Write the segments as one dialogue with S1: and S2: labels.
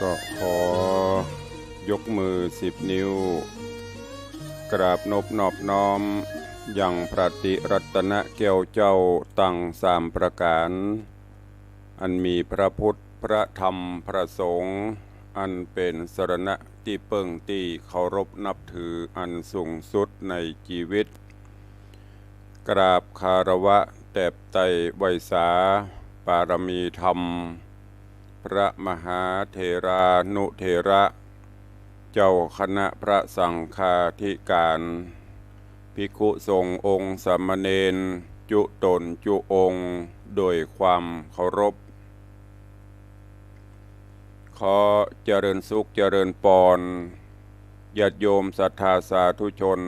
S1: ก็ขอยกมือ10 นิ้วกราบนบนอบน้อมยังพระติรัตนแก้วเจ้าตั้ง3 ประการอันมีพระพุทธพระธรรมพระสงฆ์อันเป็นสรณะที่เปิ่งที่เคารพนับถืออันสูงสุดในชีวิตกราบคารวะแตบไตรไวยสาปารมีธรรมพระมหาเถรานุเถระเจ้าคณะพระสังฆาธิการภิกขุสงฆ์องค์สามเณรจุตนจุองค์โดยความเคารพขอเจริญสุขเจริญปอนญาติโยมศรัทธาสาธุชน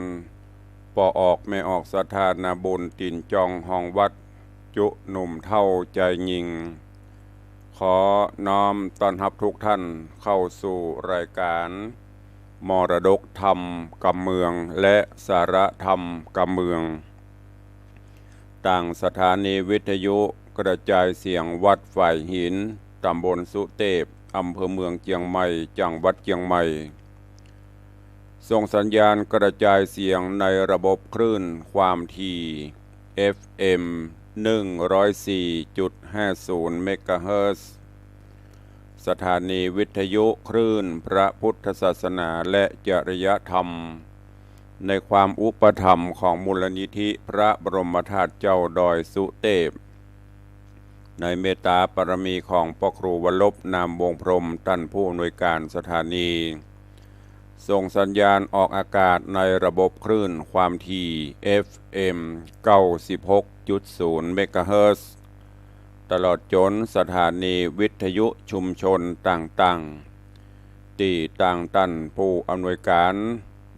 S1: ปออกไม่ออกศรัทธานาบุญตินจองห้องวัดจุหนุ่มเท่าใจยิงขอน้อมต้อนรับทุกท่านเข้าสู่รายการมรดกธรรมกำเมืองและสาระธรรมกำเมืองต่างสถานีวิทยุกระจายเสียงวัดฝ่ายหินตำบลสุเทพอำเภอเมืองเชียงใหม่จังหวัดเชียงใหม่ส่งสัญญาณกระจายเสียงในระบบคลื่นความถี่ FM 104.50 เมกะเฮิรตซ์สถานีวิทยุคลื่นพระพุทธศาสนาและจริยธรรมในความอุปถัมภ์ของมูลนิธิพระบรมธาตุเจ้าดอยสุเทพในเมตตาปรมีของพ่อครูวรบนามวงพรหมท่านผู้อำนวยการสถานีส่งสัญญาณออกอากาศในระบบคลื่นความถี่ FM 96.0 เมกะเฮิรตซ์ตลอดจนสถานีวิทยุชุมชนต่างๆที่ต่างท่านผู้อำนวยการ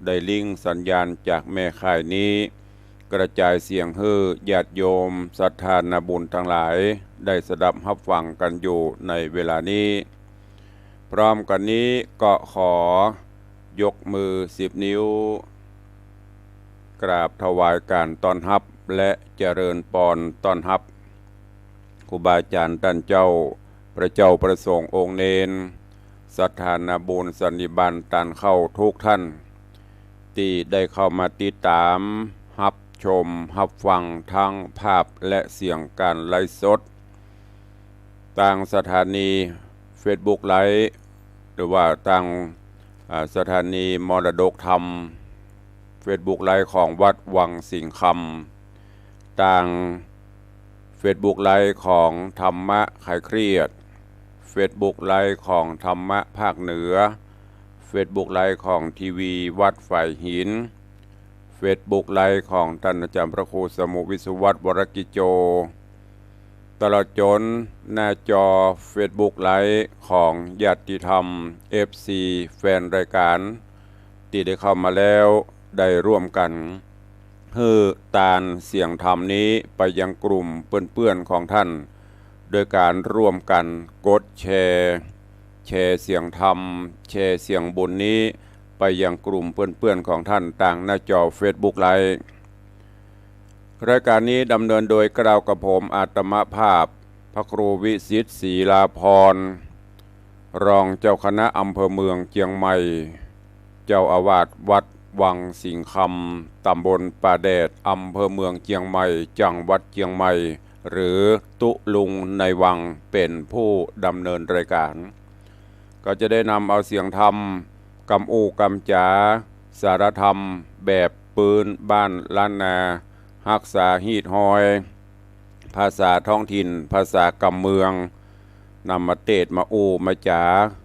S1: ได้ลิงก์สัญญาณจากแม่ข่ายนี้กระจายเสียงให้ญาติโยมศรัทธาญาบุญทั้งหลายได้สดับรับฟังกันอยู่ในเวลานี้พร้อมกันนี้ก็ขอยกมือ10 นิ้วกราบถวายการต้อนรับและเจริญปอนต้อนรับครูบาอาจารย์ท่านเจ้าพระเจ้าประสงค์องค์เนนศรัทธาญาบุญสันนิบาตตันเข้าทุกท่านที่ได้เข้ามาติดตามรับชมรับฟังทั้งภาพและเสียงการไลฟ์สดต่างสถานี Facebook ไลฟ์หรือว่าต่างสถานีมรดกธรรม Facebook ไลฟ์ของวัดวังสิงห์คำต่าง Facebook ไลฟ์ของธรรมะคลายเครียด Facebook ไลฟ์ของธรรมะภาคเหนือ Facebook ไลฟ์ของทีวีวัดฝ่ายหิน Facebook ไลฟ์ของท่านอาจารย์พระครูสมุวิสุวัตรวรกิจโจตลอดจนหน้าจอ Facebook ไลฟ์ของญาติธรรม FC แฟนรายการที่ได้เข้ามาแล้วได้ร่วมกันให้ตานเสียงธรรมนี้ไปยังกลุ่มเพื่อนๆของท่านโดยการร่วมกันกดแชร์เสียงธรรมแชร์เสียงบุญนี้ไปยังกลุ่มเพื่อนๆของท่านต่างหน้าจอ Facebook ไลฟ์รายการนี้ดำเนินโดยกล่าวกับผมอาตมภาพพระครูวิสิทธิ์ศรีลาภรณ์รองเจ้าคณะอำเภอเมืองเชียงใหม่เจ้าอาวาสวัด วังสิงคำตำบลป่าแดดอำเภอเมืองเชียงใหม่จังหวัดเชียงใหม่หรือตุลุงในวังเป็นผู้ดำเนินรายการก็จะได้นำเอาเสียงธรรมกำอูกำจ๋าสารธรรมแบบปืนบ้านล้านนาฮักษาฮีดฮอยภาษาท้องถิ่นภาษากำเมืองนำมาเทศมาอูมาจ๋า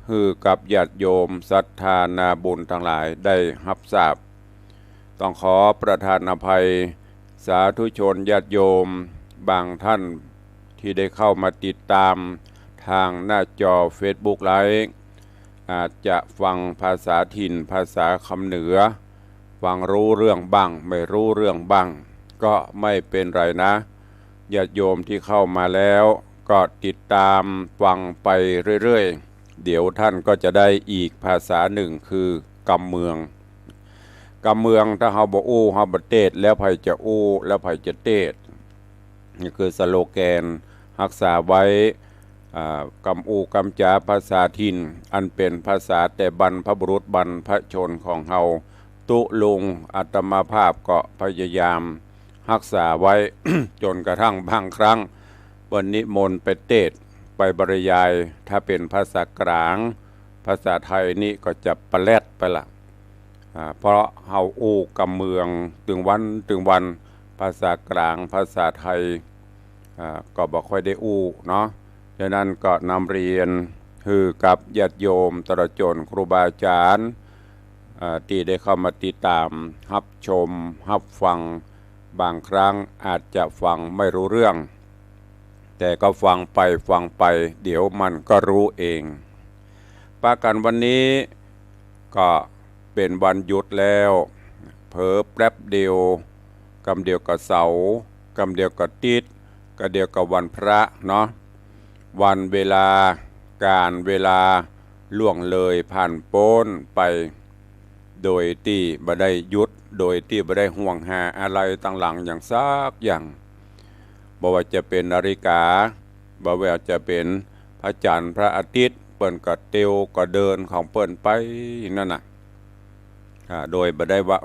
S1: ฮือกับญาติโยมศรัทธานาบุญทั้งหลายได้รับทราบต้องขอประทานอภัยสาธุชนญาติโยมบางท่านที่ได้เข้ามาติดตามทางหน้าจอ Facebook ไลฟ์อาจจะฟังภาษาถิ่นภาษาคำเหนือฟังรู้เรื่องบ้างไม่รู้เรื่องบ้างก็ไม่เป็นไรนะญาติโยมที่เข้ามาแล้วก็ติดตามฟังไปเรื่อยๆเดี๋ยวท่านก็จะได้อีกภาษาหนึ่งคือกำเมืองกำเมืองถ้าเฮาบ่อู้เฮาบ่เทศแล้วไผจะอู้แล้วไผจะเทศนี่คือสโลแกนรักษาไว้กำอูกำจาภาษาถิ่นอันเป็นภาษาแต่บรรพบุรุษบรรพชนของเฮาตุลุงอาตมาภาพก็พยายามรักษาไว้ จนกระทั่งบางครั้งวันนิมนต์ไปเทศไปบรรยายถ้าเป็นภาษากลางภาษาไทยนี่ก็จะปะแลดไปละเพราะเฮาอู้กำเมืองถึงวันภาษากลางภาษาไทยก็บ่ค่อยได้อู้เนาะดังนั้นก็นำเรียนคือกับญาติโยมตลอดจนครูบาอาจารย์ที่ได้เข้ามาติดตามรับชมรับฟังบางครั้งอาจจะฟังไม่รู้เรื่องแต่ก็ฟังไปเดี๋ยวมันก็รู้เองปากันวันนี้ก็เป็นวันหยุดแล้วเผลอแป๊บเดียวกำเดียวกับเสาร์กำเดียวกับติดก็เดียวกับวันพระเนาะวันเวลาการเวลาล่วงเลยผ่านพ้นไปโดยที่บ่ได้หยุดโดยที่บ่ได้ห่วงหาอะไรต่างหลังอย่างซักอย่างบ่ว่าจะเป็นนาฬิกาบ่ว่าจะเป็นพระจันทร์พระอาทิตย์เปิ้นก็เตียวก็เดินของเปิ้นไปนั่นน่ะโดยบ่ได้ว่า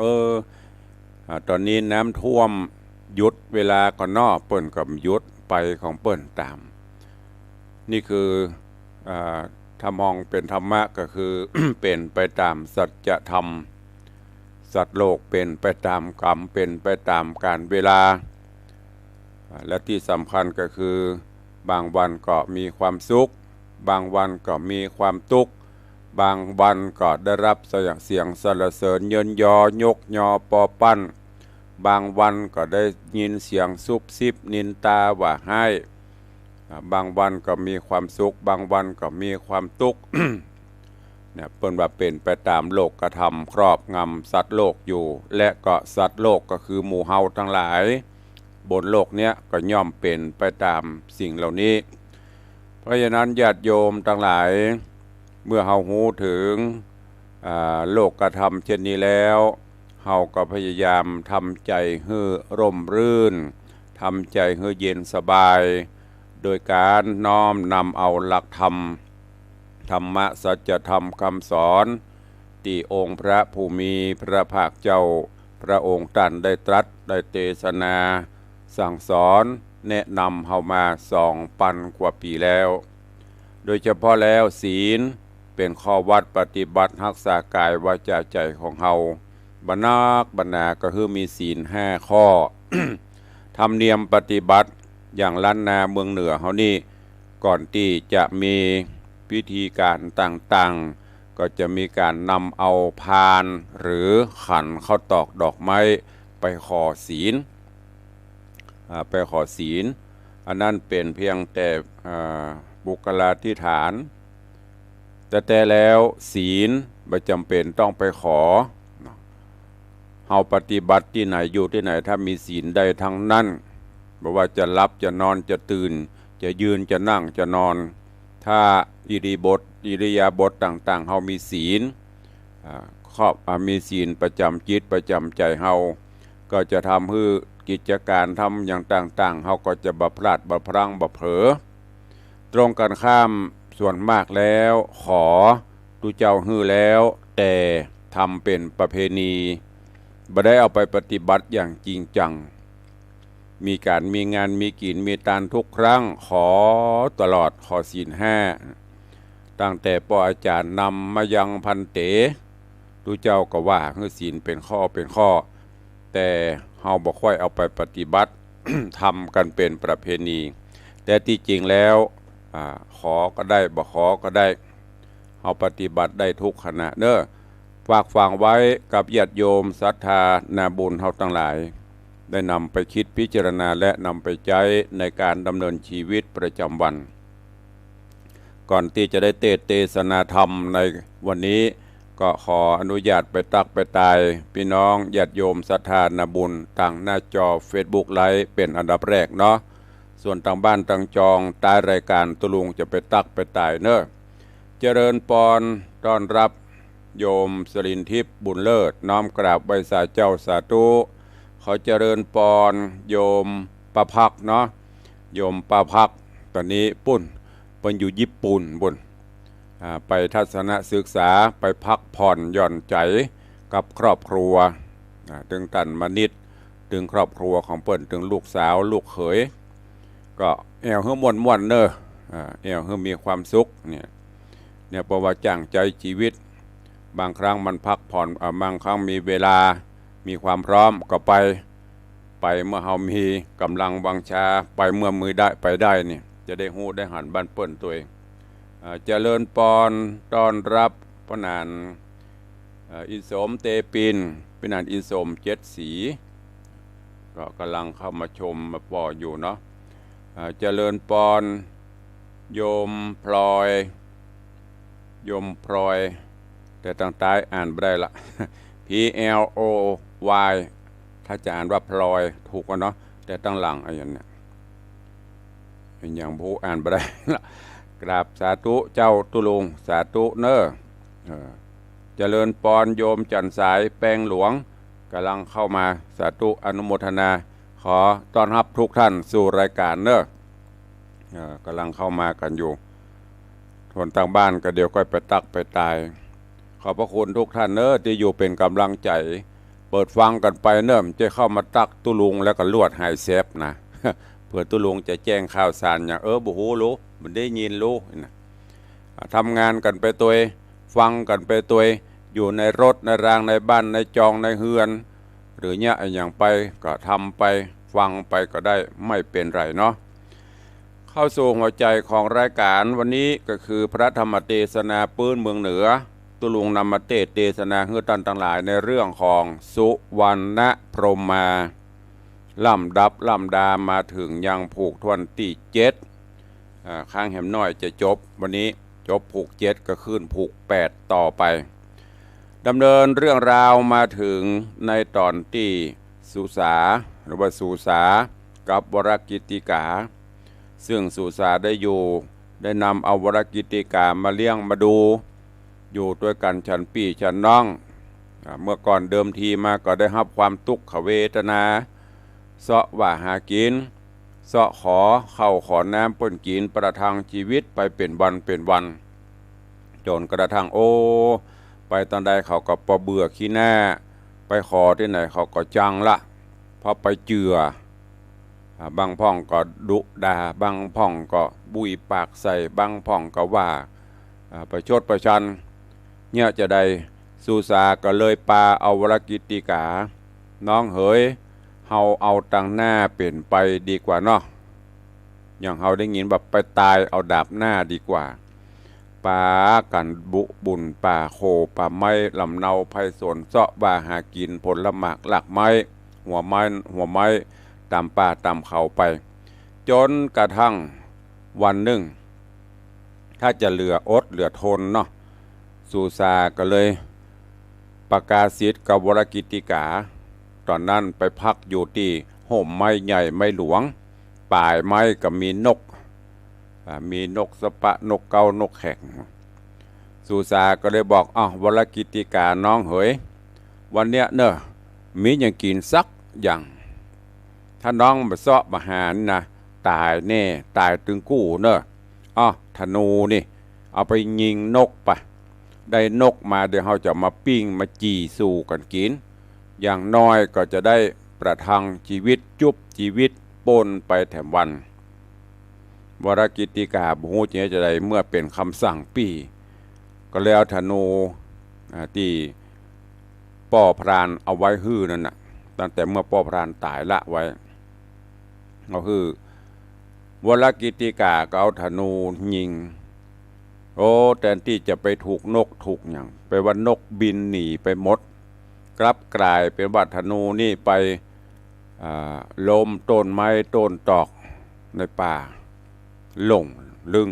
S1: ตอนนี้น้ำท่วมหยุดเวลาก็นอเปิ้นก็หยุดไปของเปิ้นตามนี่คือถ้ามองเป็นธรรมะก็คือ เป็นไปตามสัจธรรมสัตว์โลกเป็นไปตามกรรมเป็นไปตามกาลเวลาและที่สำคัญก็คือบางวันก็มีความสุขบางวันก็มีความทุกข์บางวันก็ได้รับเสียงสรรเสริญเยินยอยกยอปอปั้นบางวันก็ได้ยินเสียงซุบซิบนินตาว่าให้บางวันก็มีความสุขบางวันก็มีความทุกข์ เนี่ยเปิ้นว่าเป็นไปตามโลกกระทำครอบงำสัตว์โลกอยู่และก็สัตว์โลกก็คือหมู่เฮาทั้งหลายบนโลกเนี้ยก็ย่อมเป็นไปตามสิ่งเหล่านี้เพราะฉะนั้นญาติโยมทั้งหลายเมื่อเฮาหูถึงโลกกระทำเช่นนี้แล้วเฮาก็พยายามทำใจให้ร่มรื่นทำใจให้เย็นสบายโดยการน้อมนำเอาหลักธรรมธรรมะสัจธรรมคำสอนที่องค์พระผู้มีพระภาคเจ้าพระองค์ท่านได้ตรัสได้เทศนาสั่งสอนแนะนำเฮามา2,000 กว่าปีแล้วโดยเฉพาะแล้วศีลเป็นข้อวัดปฏิบัติรักษากายวาจาใจของเฮาบรรณาก็คือมีศีล5 ข้อ ธรรมเนียมปฏิบัติอย่างล้านนาเมืองเหนือเฮานี่ก่อนที่จะมีพิธีการต่างๆก็จะมีการนำเอาพานหรือขันข้าวตอกดอกไม้ไปขอศีลอันนั้นเป็นเพียงแต่บุคลาธิฐานแต่แล้วศีลไม่จำเป็นต้องไปขอเฮาปฏิบัติที่ไหนอยู่ที่ไหนถ้ามีศีลใดทั้งนั้นไม่ว่าจะหลับจะนอนจะตื่นจะยืนจะนั่งจะนอนถ้าอิริยาบถต่างๆเฮามีศีลครอบมีศีลประจำจิตประจำใจเฮาก็จะทำให้กิจการทำอย่างต่างๆเฮาก็จะบ่พลาดบ่พลั้งบ่เผลอตรงกันข้ามส่วนมากแล้วขอตุเจ้าฮื้อแล้วแต่ทำเป็นประเพณี บ่ได้เอาไปปฏิบัติอย่างจริงจังมีการมีงานมีกินมีตานทุกครั้งขอตลอดขอศีลห้าตั้งแต่ปอาจารย์นำมายังพันเตดูเจ้าก็ว่าคือศีลเป็นข้อเป็นข้อแต่เฮาบ่ค่อยเอาไปปฏิบัติ ทำกันเป็นประเพณีแต่ที่จริงแล้วขอก็ได้บ่ขอก็ได้เฮาปฏิบัติได้ทุกขณะเด้อฝากฟังไว้กับญาติโยมศรัทธานาบุญเฮาทั้งหลายได้นำไปคิดพิจารณาและนำไปใช้ในการดำเนินชีวิตประจำวันก่อนที่จะได้เทศนาธรรมในวันนี้ก็ขออนุญาตไปตักไปตายพี่น้องญาติโยมศรัทธานาบุญทางหน้าจอ Facebook ไลฟ์เป็นอันดับแรกเนาะส่วนทางบ้านทางจองใต้รายการตุลุงจะไปตักไปตายเนอะเจริญปอนต้อนรับโยมสรินทิพย์บุญเลิศน้อมกราบใบสาเจ้าสาธุขอเจริญปอนโยมประพักเนาะโยมประพักตอนนี้ปุ่นเป็นอยู่ญี่ปุ่นบุญไปทัศนศึกษาไปพักผ่อนหย่อนใจกับครอบครัวถึงตันมานิดถึงครอบครัวของเปิ้นถึงลูกสาวลูกเขยก็แอวเฮือม่วนเนอะแอวเฮือมีความสุขเนี่ยเพราะว่าจ้างใจชีวิตบางครั้งมันพักผ่อนบางครั้งมีเวลามีความพร้อมก็ไปเมื่อเฮามีกำลังวังชาไปเมื่อมือได้ไปได้นี่จะได้ฮู้ได้หันบ้านเปิ้นตัวเองเจริญปอนต้อนรับพระนานอินสมเตปินเป็นนานอินสมเจ็ดสีก็กำลังเข้ามาชมมาปออยู่เนาะเจริญปอนโยมพลอยแต่ต่างใต้อ่านไม่ได้ละ PLOY ถ้าจะอ่านว่าพลอยถูกกันเนาะแต่ตั้งหลังอย่างเนี้ยเป็นอย่างผู้อ่านไม่ได้ละกราบสาธุเจ้าตุลุงสาธุเนอเจริญปอนโยมจันสายแปลงหลวงกำลังเข้ามาสาธุอนุโมทนาขอต้อนรับทุกท่านสู่รายการเนอกำลังเข้ามากันอยู่คนต่างบ้านก็เดี๋ยวก็ไปตักไปตายขอบพระคุณทุกท่านที่อยู่เป็นกำลังใจเปิดฟังกันไปจะเข้ามาตักตุลุงแล้วก็ลวดหายเซฟนะ เพื่อตุลุงจะแจ้งข่าวสารอย่างบุหูรู้มันได้ยินรู้นะทำงานกันไปตัวฟังกันไปตัวอยู่ในรถในรางในบ้านในจองในเฮือนหรือเนี่ยอย่างไปก็ทำไปฟังไปก็ได้ไม่เป็นไรเนาะเข้าสู่หัวใจของรายการวันนี้ก็คือพระธรรมเทศนาปื้นเมืองเหนือตุลุงนำมาเทศนาเฮือตันต่างหลายในเรื่องของสุวรรณพรหมาลำดับลำดามาถึงยังผูกทวนที่7ข้างแหมน้อยจะจบวันนี้จบผูก7ก็ขึ้นผูก8ต่อไปดำเนินเรื่องราวมาถึงในตอนที่สุสาหรือว่าสุสากับวรกิติกาซึ่งสุสาได้นำเอาวรกิติกามาเลี้ยงมาดูอยู่ด้วยกันฉันพี่ฉันน้องเมื่อก่อนเดิมทีมาก็ได้รับความทุกขเวทนาเสาะว่าหากินเสาะขอเข้าขอน้ำป้นกินประทังชีวิตไปเป็นวันจนกระทั่งไปตอนใดเขาก็ปเบื่อขี้หน้าไปขอที่ไหนเขาก็จังละพอไปเจือบางพ่องก็ดุด่าบางพ่องก็บุยปากใส่บางพ่องก็ว่าประชดประชันเนี่ยจะได้สุสาก็เลยปาเอาวรกิติกาน้องเหยเฮาเอาตังหน้าเปลี่ยนไปดีกว่าเนาะอย่างเฮาได้ยินแบบไปตายเอาดาบหน้าดีกว่าป่ากันบุญป่าโคป่าไม้ลำเนาไพศาลเสาะว่าหากินผลหมากหลักไม้หัวไม้ตามป่าตามเขาไปจนกระทั่งวันหนึ่งถ้าจะเหลืออดเหลือทนเนาะสุสาก็เลยประกาศสิทธิ์กับวรกิติกาตอนนั้นไปพักอยู่ที่ห่มไม้ใหญ่ไม้หลวงป่ายไม้ก็มีนกสปะนกเกานกแขกสุสาก็เลยบอกวรกิติกาน้องเหยวันเนี้ยมีอย่างกินสักอย่างถ้าน้องมาเสาะมาหารนะตายแน่ตายตึงกู้ธนูนี่เอาไปยิงนกไปได้นกมาเดี๋ยวเขาจะมาปิ้งมาจีสู่กันกิน อย่างน้อยก็จะได้ประทังชีวิตจุบชีวิตปนไปแถมวันวรกิติกาบุหูจะได้เมื่อเป็นคำสั่งปีก็แล้วธนูที่ป่อพรานเอาไว้ฮื้อนั่นน่ะตั้งแต่เมื่อป่อพรานตายละไว้ก็คือวรกิติกาก็เอาธนูยิงโอ้แทนที่จะไปถูกนกถูกอย่างไปว่านกบินหนีไปหมดกลับกลายเป็นว่าธนูนี่ไปล้มต้นไม้ต้นตอกในป่าหลงลึง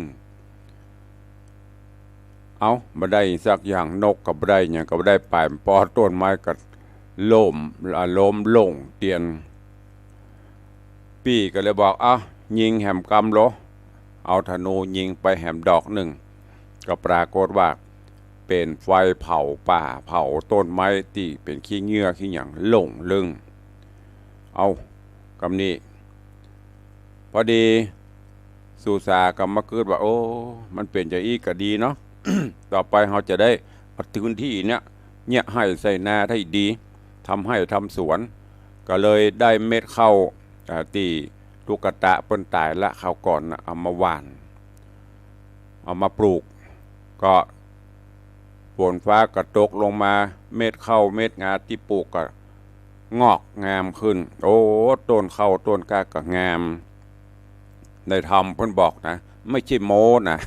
S1: เอามาได้สักอย่างนกกับได้อย่างกับได้ป่ายปอต้นไม้กับล้มหลงเตียนปี้ก็เลยบอกยิงแหมกำโลเอาธนูยิงไปแหมดอกหนึ่งก็ปรากฏว่าเป็นไฟเผาป่าเผาต้นไม้ที่เป็นขี้เงื่อขี้อย่างหลงลึงเอาคำนี้พอดีสุสากรรมกืดว่าโอ้มันเป็นจะอีกก็ดีเนาะ ต่อไปเราจะได้พื้นที่เนี่ยให้ใส่นาให้ดีทำให้ทำสวนก็เลยได้เม็ดข้าวตีลูกกระตะเปิ้นตายละข้าวก่อนนะเอามาหว่านเอามาปลูกก็ฝนฟ้ากระตกลงมาเม็ดข้าวเม็ดงาที่ปลูกก็งอกงามขึ้นโอ้ต้นข้าวต้นกาก็งามในธรรมเพิ่นบอกนะไม่ใช่โม้นะ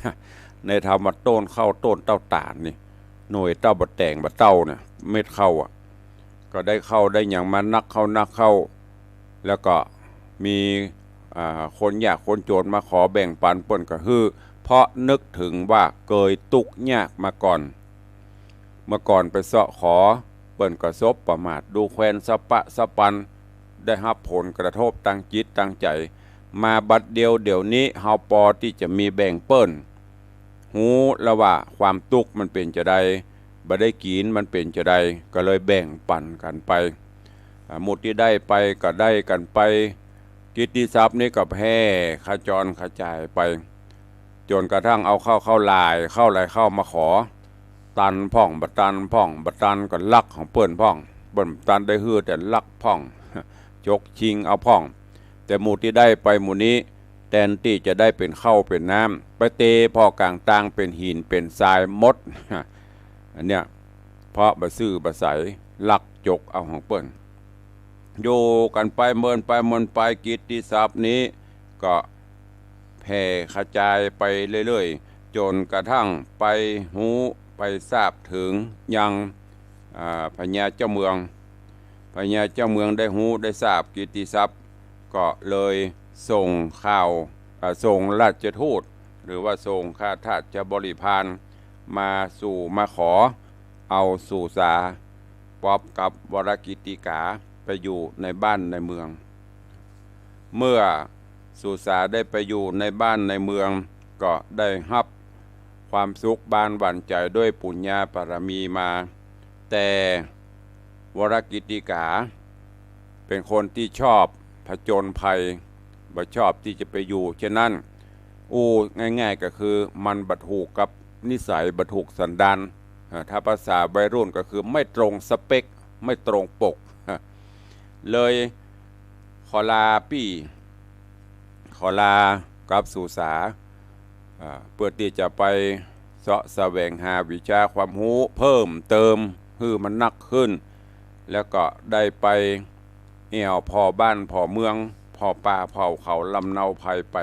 S1: ในธรรมมาต้นข้าวต้นเต้าตาลนี่หน่วยเต้าบะแตงบะเต้าเนี่ยเม็ดข้าวก็ได้เข้าได้อย่างมานักเข้าแล้วก็มีคนยากคนโจรมาขอแบ่งปันเปิ้นก็คือเพราะนึกถึงว่าเกยตุกยากมาก่อนเมื่อก่อนไปเสาะขอเปิ้นก็ซบประมาทดูแควนสะปะสะปันได้รับผลกระทบตั้งจิตตั้งใจมาบัดเดียวนี้เฮาปอที่จะมีแบ่งเปิ้นหูแล้วว่าความตุกมันเป็นจะได้บ่ได้กินมันเป็นจะได้ก็เลยแบ่งปันกันไปหมดที่ได้ไปก็ได้กันไปกิตติทรัพย์นี่ก็แพร่ขจรกระจายไปจนกระทั่งเอาเข้าลายเข้ามาขอตันพ่องบัตันพ่องบัตันก็ลักของเปิ้นพ่องเปิ้นตันได้ฮือแต่ลักพ่องจกชิงเอาพ่องแต่หมู่ที่ได้ไปหมู่นี้แทนที่จะได้เป็นข้าวเป็นน้ำไปเตพ่อกลางตางเป็นหินเป็นทรายมดอันเนี้ยเพราะบะซื่อบะใสลักจกเอาของเปิ้นโยกันไปเมินไปกิตติทรัพย์นี้ก็แผ่กระจายไปเรื่อยๆจนกระทั่งไปหูไปทราบถึงยังพญาเจ้าเมืองได้หูได้ทราบกิตติทรัพย์ก็เลยส่งข่าวส่งราชทูตหรือว่าส่งข้าทาสบริพารมาขอเอาสุสาปอบกับวรกิติกาไปอยู่ในบ้านในเมืองเมื่อสุสาได้ไปอยู่ในบ้านในเมืองก็ได้รับความสุขบานหวั่นใจด้วยปุญญาบารมีมาแต่วรกิติกาเป็นคนที่ชอบผจญภัยบ่ชอบที่จะไปอยู่ฉะนั้นง่ายๆก็คือมันบัดถูกกับนิสัยบัดถูกสันดานถ้าภาษาวัยรุ่นก็คือไม่ตรงสเปคไม่ตรงปกเลยขอลากับสุสาเพื่อที่จะไปเสาะแสวงหาวิชาความรู้เพิ่มเติมให้มันนักขึ้นแล้วก็ได้ไปพ่อบ้านพ่อเมืองพ่อป่าพ่อเขาลำเนาภัยไป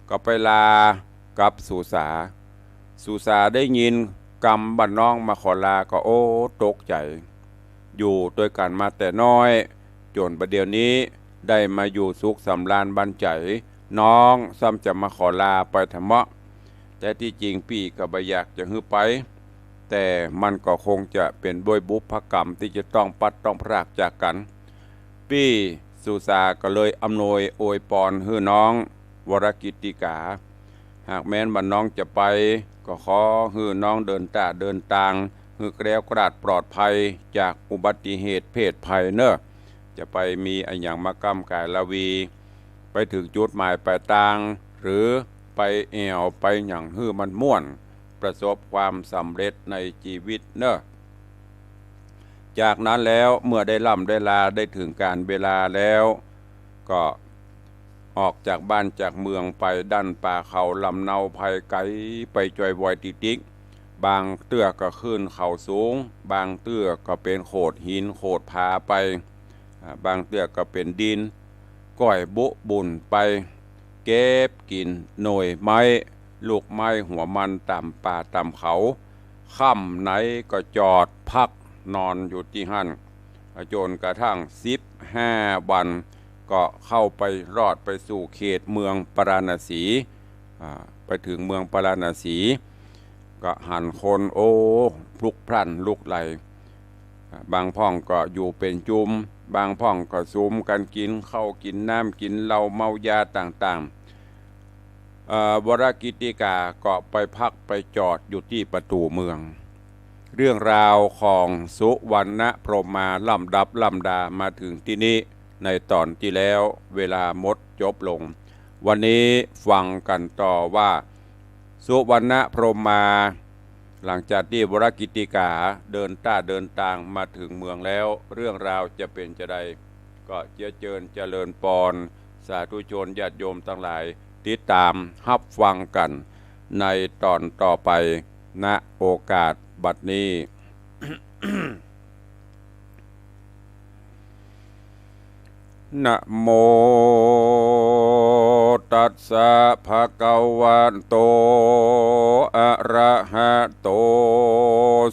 S1: ก็ไปลากับสุสาได้ยินกำบ้านน้องมาขอลาก็ตกใจอยู่ด้วยกันมาแต่น้อยจนประเดี๋ยวนี้ได้มาอยู่สุขสำราญบันใจน้องซ้ำจะมาขอลาไปธรรมะแต่ที่จริงพี่ก็บ่อยากจะฮื้อไปแต่มันก็คงจะเป็นด้วยบุพกรรมที่จะต้องปัดต้องพรากจากกันพี่สุสาก็เลยอำนวยอวยพรให้น้องวรกิติกาหากแม้นบ้านน้องจะไปก็ขอให้น้องเดินทางให้แกล้วกราดปลอดภัยจากอุบัติเหตุเพศภัยเนอะจะไปมีอันอย่างมากำกายละวีไปถึงจุดหมายปลายทางหรือไปไปอย่างให้มันม่วนประสบความสำเร็จในชีวิตเนอะ จากนั้นแล้วเมื่อได้ล่ำได้ลาได้ถึงการเวลาแล้วก็ออกจากบ้านจากเมืองไปดันป่าเขาลำเนาภัยไกลไปจอยวอยติติกบางเตื้อก็ขึ้นเขาสูงบางเตื้อก็เป็นโขดหินโขดผาไปบางเตื้อก็เป็นดินก้อยบุบุ่นไปเก็บกินหน่วยไม้ลูกไม้หัวมันต่ำป่าต่ำเขาค่ำไหนก็จอดพักนอนอยู่ที่หั่นจนกระทั่ง15 วันก็เข้าไปรอดไปสู่เขตเมืองปราณสีไปถึงเมืองปราณสีก็หันคนโอ้พลุกพลันลุกไหลบางพ่องก็อยู่เป็นจุมบางพ่องก็ซุมกันกินข้าวกินน้ำกินเหล้าเมายาต่างๆวรกิติกาก็ไปพักไปจอดอยู่ที่ประตูเมืองเรื่องราวของสุวรรณพรหมาลำดับลำดามาถึงที่นี้ในตอนที่แล้วเวลาหมดจบลงวันนี้ฟังกันต่อว่าสุวรรณพรหมาหลังจากที่วรกิติกาเดินต่างมาถึงเมืองแล้วเรื่องราวจะเป็นจะใดก็เจริญปอนสาธุชนญาติโยมทั้งหลายติดตามรับฟังกันในตอนต่อไปณโอกาสบัดนี้ นะโมตัสสะภะคะวะโตอะระหะโต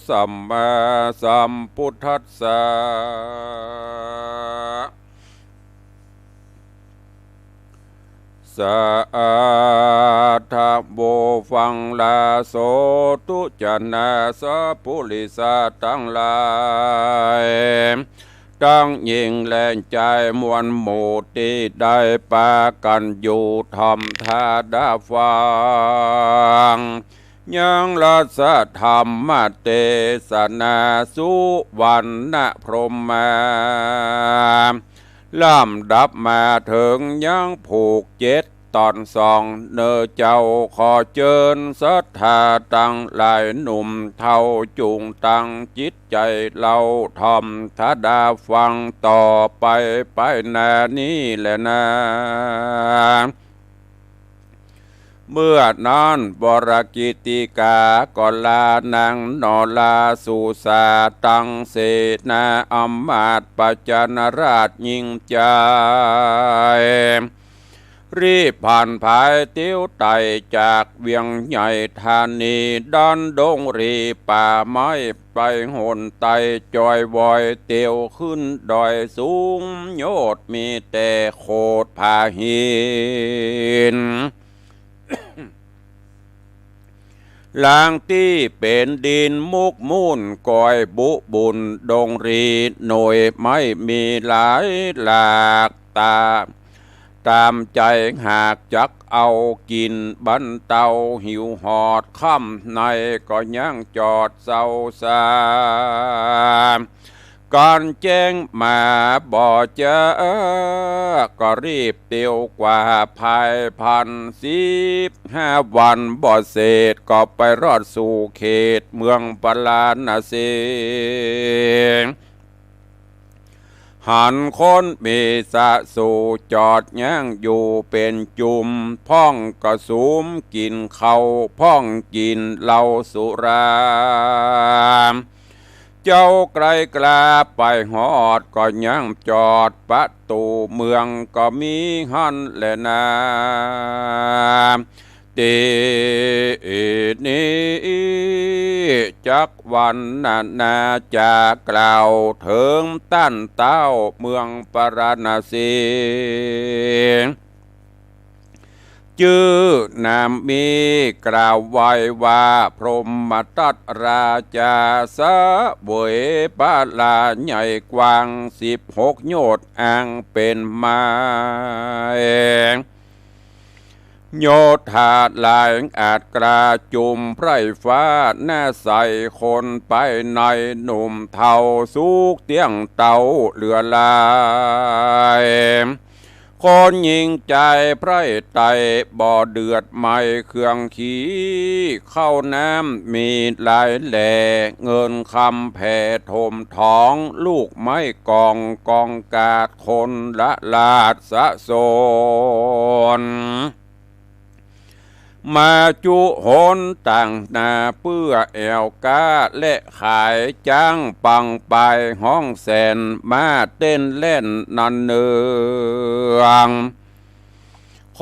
S1: สัมมาสัมพุทธัสสะสะอาทะโบฟังลาโสตุจนะสะปุริสะทั้งหลายตั้งยิ่งแรงใจมวลหมู่ที่ได้ปากันอยู่ทำท่าดาฟังยังรัสธรรมเทศนาสุวรรณพรหมาลำดับมาถึงยังผูก7 ตอน2เนอเจ้าขอเชิญศรัทธาตั้งหลายหนุ่มเท่าจุงตั้งจิตใจเราทำทดาฟังต่อไปนานี้แหละนะเมื่อนั้นวรกิติกาก็ลานางนอลาสุสาตังเสนาอำมาตย์ปัจจนราชยิ่งใจรีบผ่านภายติ้วไตจากเวียงใหญ่ธานีดันดงรีป่าไม้ไปหนไตจอยวอยเตียวขึ้นดอยสูงโยดมีแต่โคดผาหินลางที่เป็นดินมุกมุ่นก่อยบุบุญดงรีหน่วยไม่มีหลายหลากตามใจหากจักเอากินบันเตาหิวหอดค่ำในก็ยังจอดเศร้าสาก่อนแจ้งมาบ่เจอก็รีบเตียวกว่าภาย1,015 วันบ่เสร็จก็ไปรอดสู่เขตเมืองปราณสี หันคนมีสะสู่จอดย่างอยู่เป็นจุมพ่องก็สูมกินเขาพ่องกินเหล้าสุราเจ้าไกลกลาไปหอดก็ย่างจอดประตูเมืองก็มีหันแลนาตีนี้จักวันนาจะกล่าวถึงตั้นเต้าเมืองปราณสีชื่อนามมีกล่าวไว้ว่าพรหมทัตราชาสะเวยปาลาใหญ่กว้าง16 โยชน์อ่างเป็นมาโยธาลายอาจกระจุมไพร่ฟ้าหน้าใสคนไปในหนุ่มเทาสุกเตี้ยงเตาเหลือลาย คนยิงใจไพร่ไตบ่อเดือดไม่เครื่องขี้เข้าน้ำมีหลายแหล่เงินคำแผ่ถมท้องลูกไม้กองกองกาดคนละลาดสะโซนมาจุหนต่างนาเพื่อแอวกาและขายจ้างปังไปห้องแสนมาเต้นเล่นนันเนือง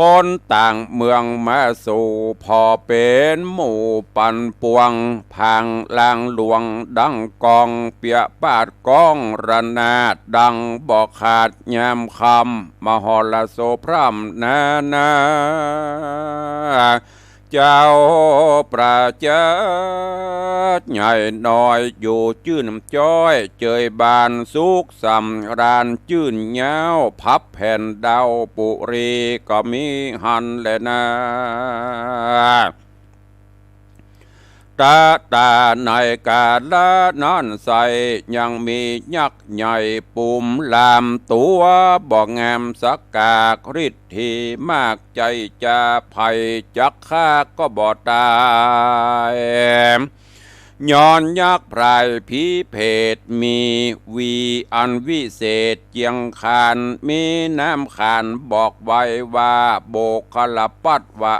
S1: คนต่างเมืองมาสู่พอเป็นหมู่ปันปวงพังลางหลวงดังกองเปียปาดกองระนาดดังบอกขาดยามคำมหรโสพร่ำนาเจ้าประจักษ์ใหญ่น้อยอยู่จื่นจ้อยเจยบานสุกสำรานจื่นเงาพับแผ่นดาวปุรีก็มีหันแลนะตาในกาละนั่นใสยังมียักษ์ใหญ่ปุ่มลามตัวบอกงามสักกากฤทธิมากใจจะภัยจักฆ่าก็บ่ตายย้อนยักษ์พรายผีเพศมีวีอันวิเศษเจียงคานมีน้ำขานบอกไว้ว่าโบกขลปัดว่า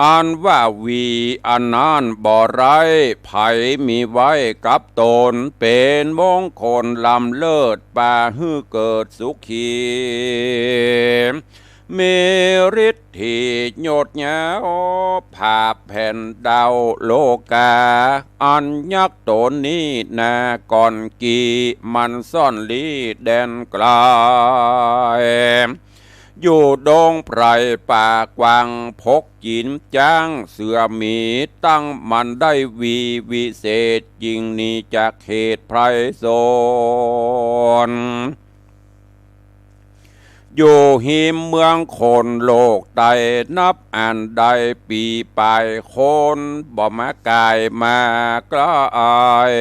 S1: อันว่าวีอันนั้นบ่ไรไผมีไว้กับตนเป็นมงคลลำเลิศป่าฮือเกิดสุขีมีฤทธิโยดเหย้าภาพแผ่นดาวโลกาอันยักษ์ตนนี้นาก่อนกีมันซ่อนลีแดนไกลอยู่ดงไพรป่ากวางพกจินจ้างเสือมีตั้งมันได้วีวิเศษยิงนี้จากเขตไพรโซนอยู่หิมเมืองคนโลกใดนับอ่านใดปีปลายคนบ่มากายมากลาย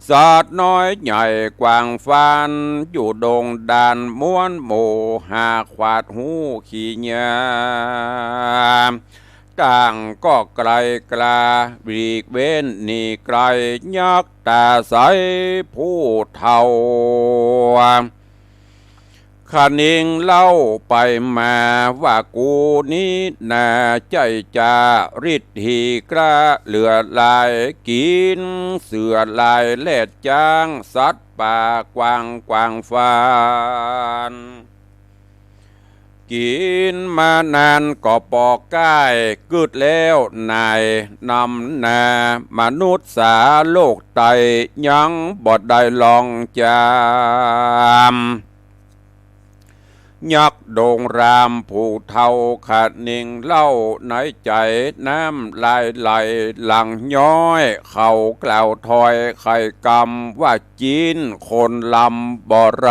S1: สัตว์น้อยใหญ่กว้างฟันอยู่ดงดานม้วนหมู่หาขวาดหูขี้ยามต่างก็ไกลกลาบีกเว้นนี่ไกลยักตาใสผู้เท่าขานิงเล่าไปมาว่ากูนี้น่าใจจาฤทธิกระเหลือลายกินเสือลายเล็ดจ้างสัตว์ป่ากวางฟานกินมานานก็ปอกก้ายกึดแล้วนายนำนามนุษย์สาโลกไตยังบ่ได้ลองจามยักษ์โด่งรามผู้เท่าขาดนิ่งเล่าในใจน้ำลายไหลหลังย้อยเข่ากล่าวถอยไข่กำว่าจีนคนลำบ่ไร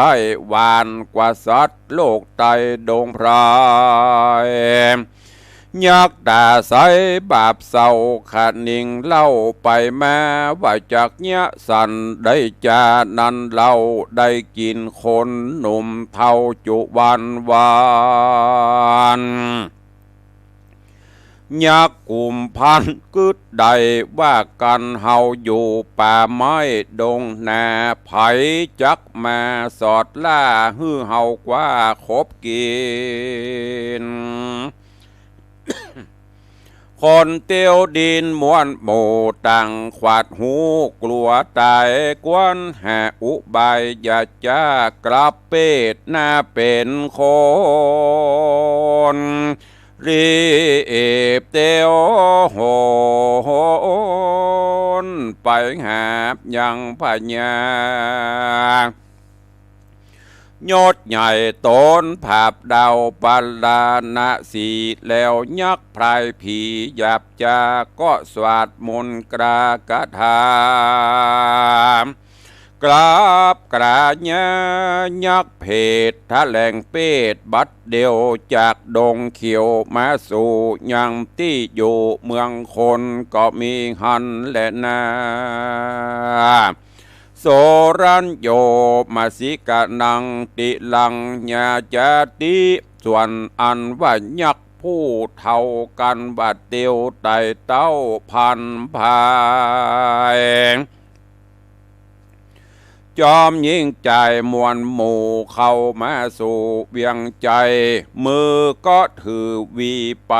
S1: วานกว่าสัตว์โลกไตดงพรายยักษ์ตาใสบาปเศร้าขาดนิ่งเล่าไปมาว่าจากเนี้ยสันได้จานันเล่าได้กินคนหนุ่มเท่าจุวันวานยักษ์กลุ่มพันกึดใดว่ากันเฮาอยู่ป่าไม้ดงนาไผจักมาสอดล่าฮือเฮากว่าคบกินคนเตียวดินม้วนหมู่ต่างขวาดหูกลัวตายกวนหาอุบายอย่าจ้ากลับเป็ดหน้าเป็นคนรีบเตียวโหนไปหาบยังพญายอดใหญ่ต้นภาพดาวปาลานะสีแล้วยักษ์พรายผีหยาบจาก็สวาดมนต์กรากะถากราบกราญายักษ์เพศทะแหลงเป็ดบัดเดียวจากดงเขียวมาสู่ยังที่อยู่เมืองคนก็มีหันและนา โสรัญโยมาสิกะนังติลังญาจติส่วนอันว่ายักษ์ผู้เท่ากันบัดเตียวไต่เต้าพันภายจอมยิ่งใจมวลหมู่เข้ามาสู่เวียงใจมือก็ถือวีไป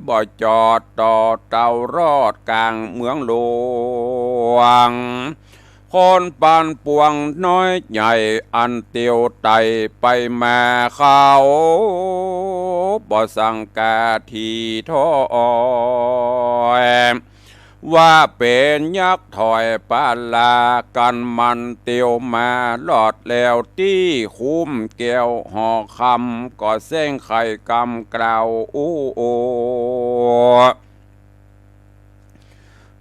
S1: บ่จอดต่อเต่ารอดกลางเมืองหลวงคนปานปวงน้อยใหญ่อันเตียวไตไปมาเขาบ่สังกาทีท้อยว่าเป็นยักษ์ถอยปาลากันมันเตียวมาหลอดแล้วที่คุ้มแก้วห่อคำก็เส้งไข่กำกล่าวอู้โอ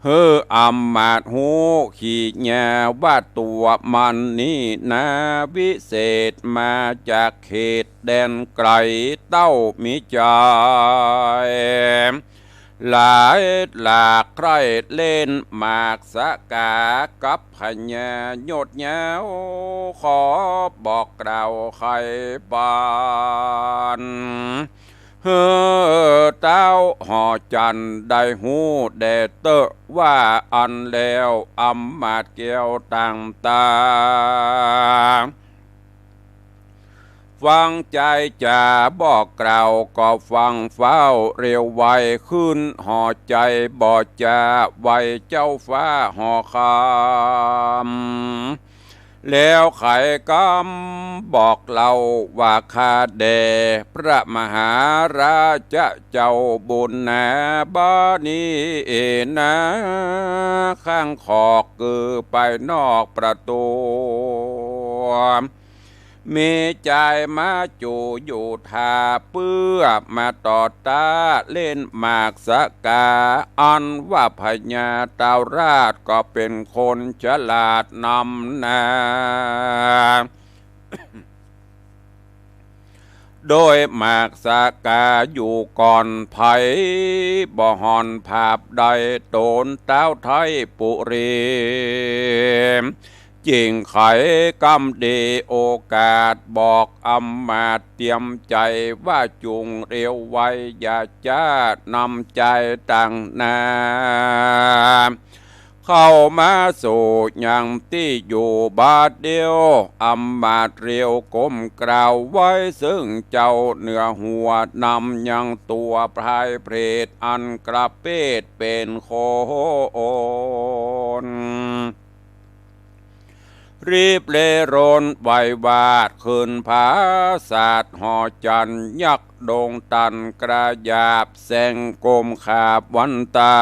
S1: เฮืออำมาดหูขี่แง่ว่าตัวมันนี่นาวิเศษมาจากเขตแดนไกลเต้ามิใจหลายหลากใครเล่นหมากสะกากับพญาโยดเงาขอบอกกล่าวใครบานเฮ้อเต้าห่อจันได้หูแดเตอว่าอันแล้วอำมาดเกี่ยวต่างตาฟังใจจะบอกกล่าวก็ฟังเฝ้าเร็วไวขึ้นห่อใจบอกจะไวเจ้าฟ้าห่อคำแล้วไขกำบอกเราว่าคาเดพระมหาราชเจ้าบุญนาบานีนะข้างขอกคือไปนอกประตูมีใจมาจูอยู่ทาเปื้อมาต่อตาเล่นหมากสกาอันว่าพญาเต่าราชก็เป็นคนฉลาดนำนาโดยหมากสกาอยู่ก่อนไผบ่หอนภาพใดโตนเต้าไทยปุรีจริงไขกำดีโอกาสบอกอำมาตย์เตรียมใจว่าจุงเร็วไวอย่าจ้านำใจต่างนาเข้ามาสู่ยังที่อยู่บาดเดียวอำมาตย์เรียวก้มกล่าวไว้ซึ่งเจ้าเหนือหัวนำยังตัวพรายเพรตอันกระเปดเป็นโคนรีบเลรนไหววาดขึ้นผาศาสตร์หอจันยักษ์โด่งตันกระยาบแสงกลมขาบวันตา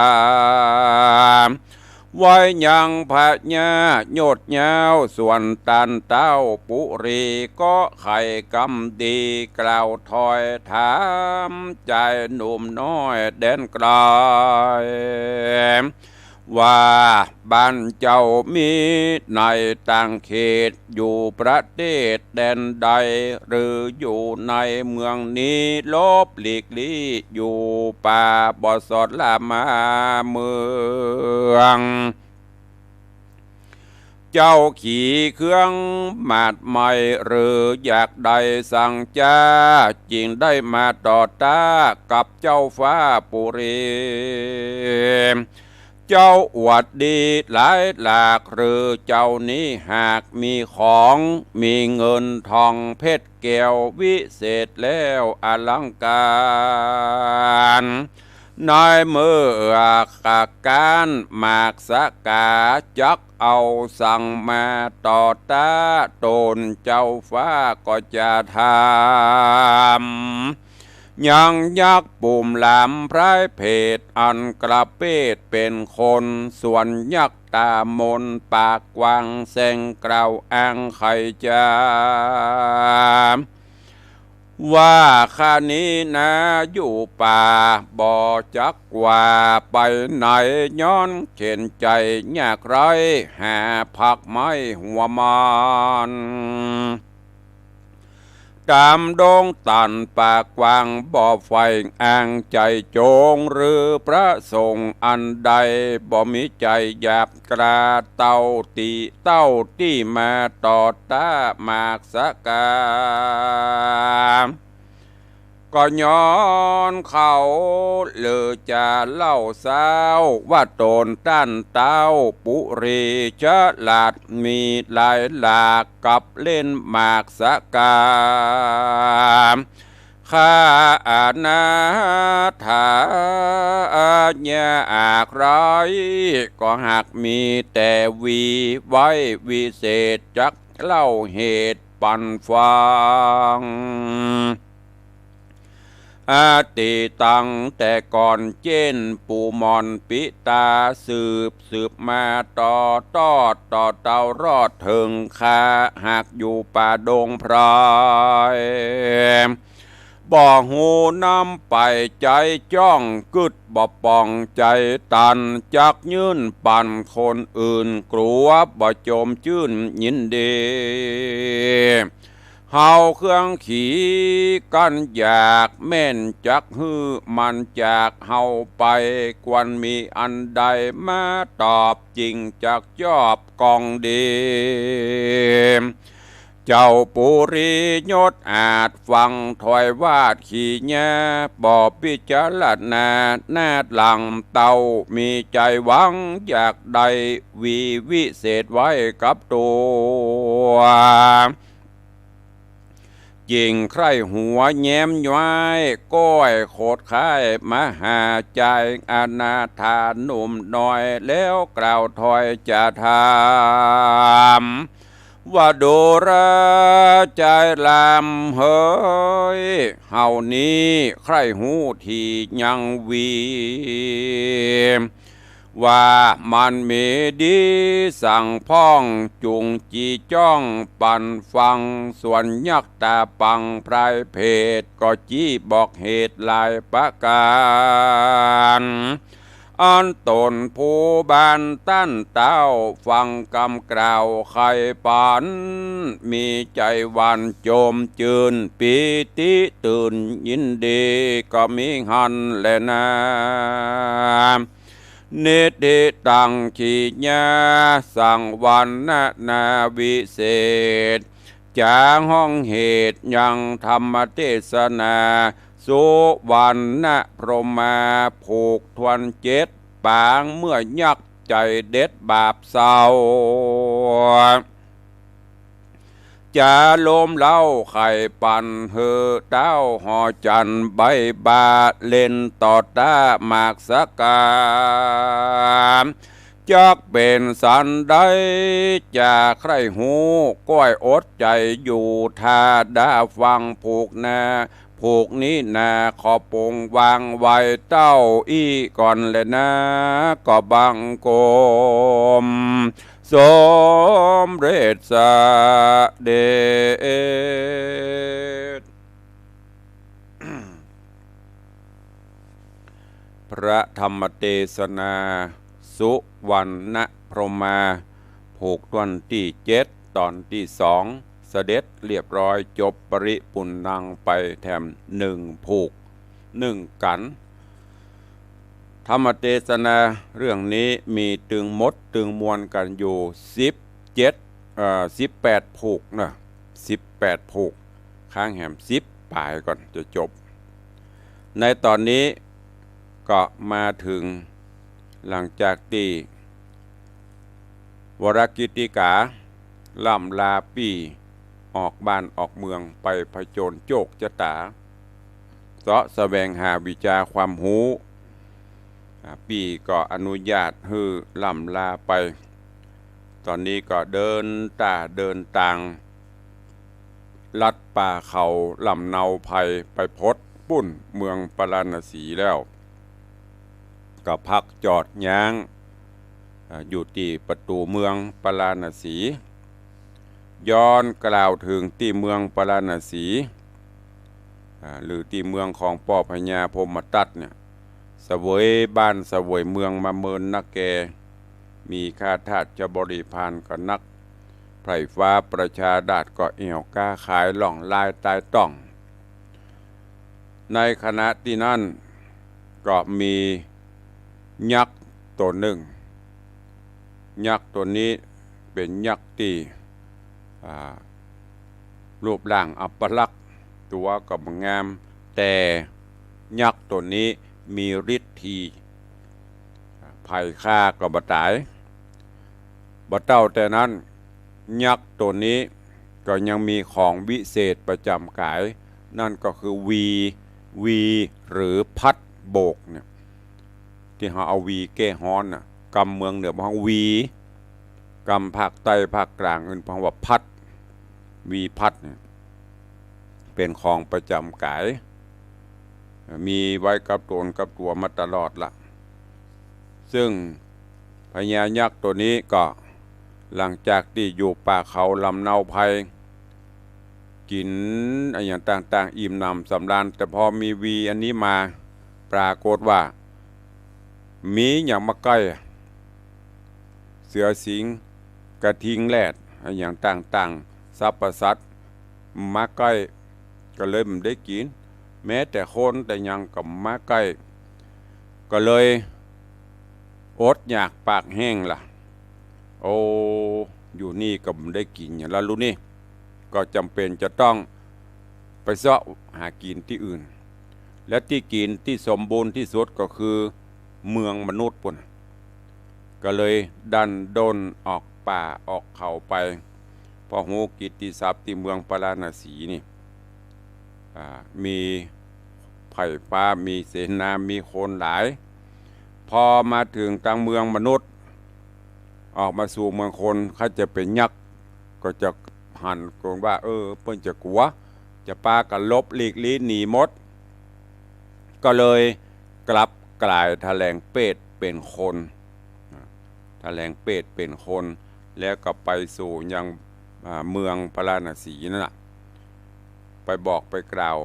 S1: ไว้ยังพระญาโยดเงาส่วนตันเต้าปุรีก็ไข่กำดีกล่าวถอยถามใจหนุ่มน้อยแดนไกลว่าบ้านเจ้ามีในต่างเขตอยู่ประเทศแดนใดหรืออยู่ในเมืองนี้ลบหลีกลี่อยู่ป่าบ่อสดละมาเมืองเจ้าขี่เครื่องมาดใหม่หรืออยากได้สั่งจ้าจริงได้มาต่อตากับเจ้าฟ้าปุรีเจ้าอวดดีหลายหลากหรือเจ้านี้หากมีของมีเงินทองเพชรแก้ววิเศษแล้วอลังการนายมือขากการหมากสกาจักเอาสั่งมาต่อตาตนเจ้าฟ้าก็จะทำยังยักษ์ปุ่มหลามพระเพศอันกระเปดเป็นคนส่วนยักษ์ตามนปากกวางแสงกล่าวอ้างไขจาว่าข้านี้นะอยู่ป่าบ่จักว่าไปไหนย้อนเข็นใจยากไรหาผักไม้หัวมัน ตามดงตันปากกวางบ่อไฟอ่างใจโจงหรือพระสงฆ์อันใดบ่มีใจหยาบกระเต้าตีเต้าที่มาต่อตามากสกาก็ย้อนเขาเลือจะเล่าสาวว่าโตนต้านเต้าปุรีฉลาดมีหลายหลากกับเล่นหมากสกาข้าอาณาถาญาอากร้อยก็หากมีแต่วีไว้วิเศษจักเล่าเหตุปันฟังอาติตังแต่ก่อนเจนปูมอนปิตาสืบมาต่อเต่ารอดถึงคาหากอยู่ป่าดงพรายบ่หูน้ำไปใจจ้องกึดบ่ปองใจตันจักยื่นปั่นคนอื่นกลัวบ่จมจื่นยินดีเฮาเครื่องขี่กันอยากแม่นจักฮือมันจากเฮาไปกวนมีอันใดมาตอบจริงจากจอบกองดีเจ้าปุริยศอาจฟังถอยวาดขี่แย่บ่พิจารณาหน้าหลังเต้ามีใจหวังอยากใดวิเศษไว้กับตัวยิงใครหัวแย้มย้ายก้อยโคดค่ายมหาใจอนาถานุ่มน้อยแล้วกล่าวถอยจะถามว่าดูราใจลำเฮยเฮานี้ใครหูที่ยังวีว่ามันมีดีสั่งพ้องจุงจีจ้องปั่นฟังส่วนยักษ์ตาปังพรายเพศก็จี้บอกเหตุหลายประการอันตนผู้บานตั้นเต้าฟังคำกล่าวใครปันมีใจวันโจมจืนปีติตื่นยินดีก็มีหันแลนะเนติตังขีญาสังวันนาวิเศษจาห้องเหตุยังธรรมเทศนาสุวรรณพรหมาผูกทวนเจ็ดปางเมื่อยักใจเด็ดบาปเศร้าจะลมเล่าไข่ปันเฮอเต้าหอจันใบบาเล่นต่อตาหมากสกาจักเป็นสันใดจะใครหูก้อยอดใจอยู่ทาดาฟังผูกนาผูกนี้นาขอปงวางไว้เต้าอีก่อนเลยนะก็บังโกมสมเด็จสเด็จ พระธรรมเทศนาสุวรรณพรหมาผูกวันที่7ตอนที่2เสด็จเรียบร้อยจบปริปุณณังไปแถม1ผูก1กันธรรมเทศนาเรื่องนี้มีตึงมดตึงมวลกันอยู่18ผูกนะ18ผูกข้างแหม10ปลายก่อนจะจบในตอนนี้ก็มาถึงหลังจากที่วรกิติกาล่ำลาปีออกบ้านออกเมืองไปผจญโจกจตาเสาะแสวงหาวิชาความรู้ปีก็อนุญาตให้ล่ำลาไปตอนนี้ก็เดินต่างลัดป่าเขาลำเนาภัยไปพดปุ้นเมืองปราณสีแล้วก็พักจอดย้างอยู่ที่ประตูเมืองปราณสีย้อนกล่าวถึงที่เมืองปราณสีหรือที่เมืองของป่อพญาพรหมทัตเนี่ยเสวยบ้านเสวยเมืองมาเมินนักแกมีข้าทาสจะบริพารก็นัก ไพร่ฟ้าประชาดาษก็เอี่ยวก้าขายหล่องลายตายต้องในขณะที่นั้นก็มียักษ์ตัวหนึ่งยักษ์ตัวนี้เป็นยักษ์ที่รูปร่างอัปลักษณ์ตัวก็งามแต่ยักษ์ตัวนี้มีฤทธิ์ทีภัยฆ่าก็บ่ตายบ่เต้าแต่นั้นยักษ์ตัวนี้ก็ยังมีของวิเศษประจำกายนั่นก็คือวีหรือพัดโบกเนี่ยที่เขาเอาวีแก้ฮ้อนน่ะกำเมืองเหนือพังวีกำภาคใต้ภาคกลางอื่นพังว่าพัดวีพัดเนี่ยเป็นของประจำกายมีไว้กับตนกับตัวมาตลอดละซึ่งพญายักษ์ตัวนี้ก็หลังจากที่อยู่ป่าเขาลำเนาภัยกินอะไรอย่างต่างๆอิ่มหนำสำราญแต่พอมีวีอันนี้มาปรากฏว่ามีอย่างมาใกล้เสือสิงกระทิงแรดอะไรอย่างต่างๆสัพพสัตว์มาใกล้ก็เลยไม่ได้กินแม้แต่คนแต่ยังกับมาใกล้ก็เลยอดอยากปากแห้งล่ะโอ้อยู่นี่ก็ไม่ได้กินอย่างแล้วรู้นี่ก็จำเป็นจะต้องไปเสาะหากินที่อื่นและที่กินที่สมบูรณ์ที่สุดก็คือเมืองมนุษย์ปุ่นก็เลยดันด้นออกป่าออกเขาไปพอหูกิตติศัพท์ที่เมืองปาราณสีนี่มีไผ่ฟ้ามีเสนามีคนหลายพอมาถึงกลางเมืองมนุษย์ออกมาสู่เมืองคนเขาจะเป็นยักษ์ก็จะหันกงว่าเพิ่นจะกลัวจะปากันลบหลีกลี้หนีมดก็เลยกลับกลายแถลงเป็ดเป็นคนแถลงเป็ดเป็นคนแล้วก็ไปสู่ยังเมืองพาราณสีนั่นแหละไปบอกไปกล่าว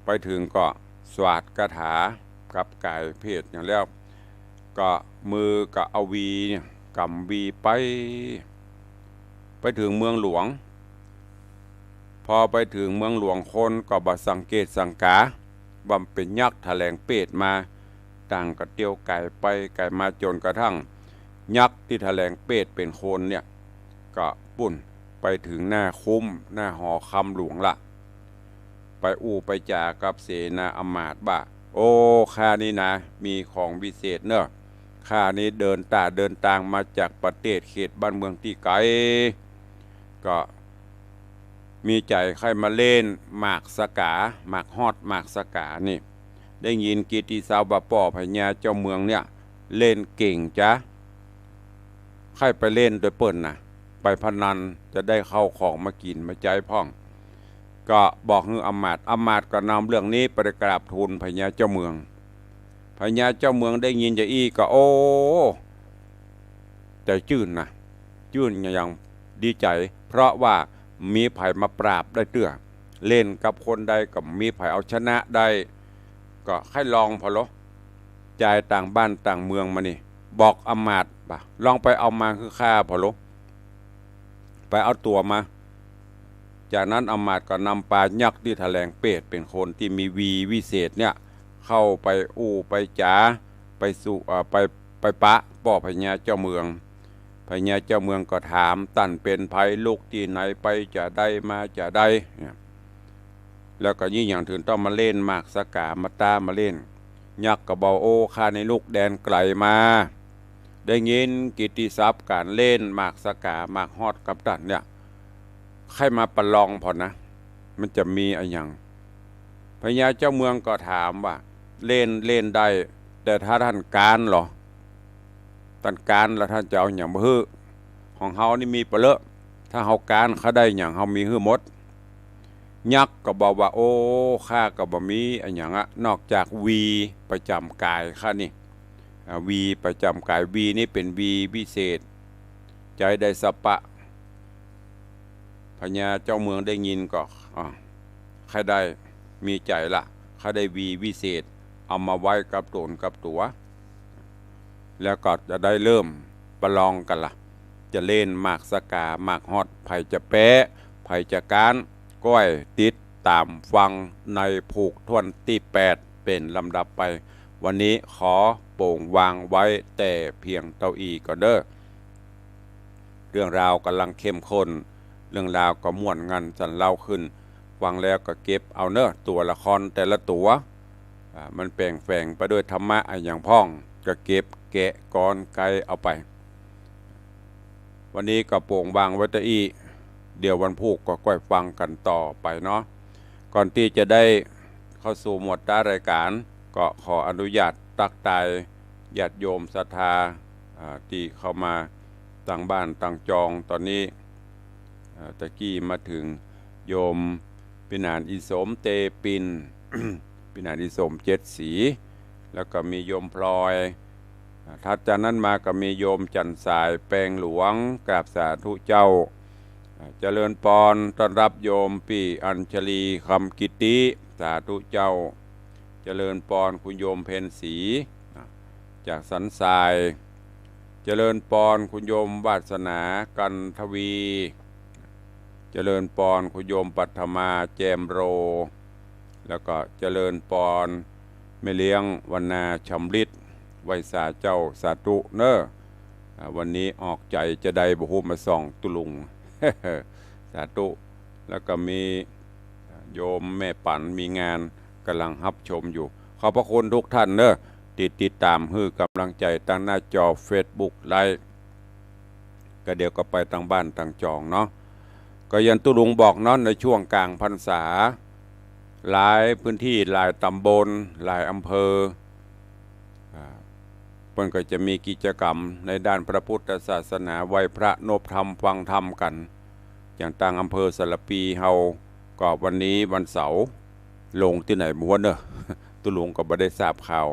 S1: ไปถึงก็สวดคาถากับกายเพศอย่างแล้วก็มือก็เอาวีกำวีไปถึงเมืองหลวงพอไปถึงเมืองหลวงคนก็บ่สังเกตสังกาบำเป็นยักษ์แถลงเป็ดมาต่างกระเตียวไก่ไปไก่มาจนกระทั่งยักษ์ที่แถลงเป็ดเป็นคนเนี่ยก็ปุ่นไปถึงหน้าคุ้มหน้าหอคำหลวงละไปไปจากับเสนาอมาตย์บ่าโอ้ข้านี่นะมีของวิเศษเนอะข้านี้เดินทางมาจากประเทศเขตบ้านเมืองที่ไกลก็มีใจใครมาเล่นหมากสกาหมากฮอดหมากสกานี่ได้ยินกิตติสาวบาป่อพญาเจ้าเมืองเนี่ยเล่นเก่งจ้ะใครไปเล่นโดยเปิ่นนะไปพนันจะได้เข้าของมากินมาใจพ่องก็บอกให้อมาตย์ก็นำเรื่องนี้ไปกราบทูลพญาเจ้าเมืองพญาเจ้าเมืองได้ยินจะก็โอ้ใจจื่นนะจื่นอย่างดีใจเพราะว่ามีไผ่มาปราบได้เตื้อเล่นกับคนใดกับมีไผ่เอาชนะได้ก็ให้ลองพอลจ่ายต่างบ้านต่างเมืองมานี่บอกอมาตย์ป่ะลองไปเอามาคือข้าพอลไปเอาตัวมาจากนั้นอมาตย์ก็นำปลายักษ์ที่แถลงเป็ดเป็นคนที่มีวีวิเศษเนี่ยเข้าไปไปจ๋าไปสู่ไปปะป่อพญาเจ้าเมืองพญาเจ้าเมืองก็ถามตั้นเป็นภัยลูกที่ไหนไปจะได้มาจะได้แล้วก็ยิ่งอย่างถึงต้องมาเล่นหมากสกามาตามาเล่นยักษ์ก็บอกโอ้ข้าในลูกแดนไกลมาได้ยินกิตติศัพท์การเล่นหมากสกาหมากฮอดกับตันเนี่ยใครมาประลองพอนะมันจะมีอะไรอย่างพญาเจ้าเมืองก็ถามว่าเล่นได้แต่ถ้าท่านการหรอท่านการแล้วท่านจะเอาอย่างมาฮื้อของเฮานี่มีปะเลอะถ้าเฮาการเขาได้อย่างเฮามีฮื้อหมดยักษ์ก็บอกว่าโอ้ข้าก็บ่มีอะไรอย่างนอกจากวีประจำกายข้านี่วีประจำกายวีนี่เป็นวีวิเศษใจได้สปะพญาเจ้าเมืองได้ยินก็ใครได้มีใจละเขาได้วีวิเศษเอามาไว้กับตนกับตัวแล้วก็จะได้เริ่มประลองกันละ จะเล่นหมากสกาหมากฮอดไผจะแปะไผจะการก้อยติดตามฟังในผูกท่วนที่8เป็นลำดับไปวันนี้ขอโป่งวางไว้แต่เพียงเต้าอี้ก่อนเด้อเรื่องราวกำลังเข้มข้นเรื่องราวก็ม่วนงันสันเล่าขึ้นฟังแล้วก็เก็บเอาเนอะตัวละครแต่ละตัวมันแปลงแฝงไปด้วยธรรมะอย่างพ่องก็เก็บแกะกรไกเอาไปวันนี้ก็โป่งวางไว้ตะอี้เดี๋ยววันพุธก็ค่อยฟังกันต่อไปเนาะก่อนที่จะได้เข้าสู่หมวดรายการก็ขออนุญาตตักตายญาติโยมศรัทธาที่เข้ามาต่างบ้านต่างจองตอนนี้ตะกี้มาถึงโยมปินานอิสมเตปิน ปินานอิสม7 สีแล้วก็มีโยมพลอยถัดจากนั้นมาก็มีโยมจันสายแปลงหลวงกราบสาธุเจ้าเจริญปอนต้อนรับโยมปีอัญชลีคำกิติสาธุเจ้าเจริญปอนคุณโยมเพนศรีจากสันทรายเจริญปอนคุณโยมวาสนากันทวีเจริญปอนคุณโยมปัทมาแจมโรแล้วก็เจริญปอนแม่เลี้ยงวรรณาชำริดไวยสาเจ้าสาธุเนอวันนี้ออกใจจะได้บุหุมาส่องตุลุง สาธุแล้วก็มีโยมแม่ปั่นมีงานกำลังรับชมอยู่ขอบพระคุณทุกท่านเนอะติดตามฮือกำลังใจตั้งหน้าจอ Facebook ไลฟ์ก็เดี๋ยวก็ไปตั้งบ้านตั้งจองเนาะก็ยันตุลุงบอกเนาะในช่วงกลางพรรษาหลายพื้นที่หลายตำบลหลายอำเภอเพิ่นก็จะมีกิจกรรมในด้านพระพุทธศาสนาไหว้พระนบธรรมฟังธรรมกันอย่างต่างอำเภอสระปีเฮาก็วันนี้วันเสาร์ลงที่ไหนม้วนเนอะตุลุงก็บ่ได้ทราบข่าว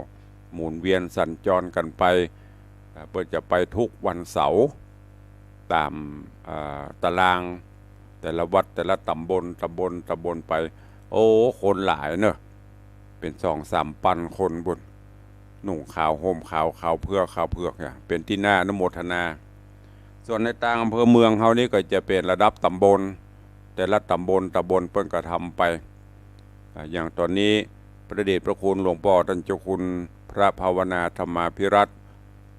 S1: หมุนเวียนสัญจรกันไปเพิ่นจะไปทุกวันเสาร์ตามตารางแต่ละวัดแต่ละตำบลไปโอ้คนหลายเนอะเป็น2-3 พันคนบนหนุ่งขาวห่มขาวเพือกเนี่ยเป็นที่น่าอนุโมทนาส่วนในต่างอำเภอเมืองเฮานี่ก็จะเป็นระดับตำบลแต่ละตำบลเพิ่นก็ทำไปอย่างตอนนี้พระเดชพระคุณหลวงพ่อท่านเจ้าคุณพระภาวนาธรรมาภิรัตน์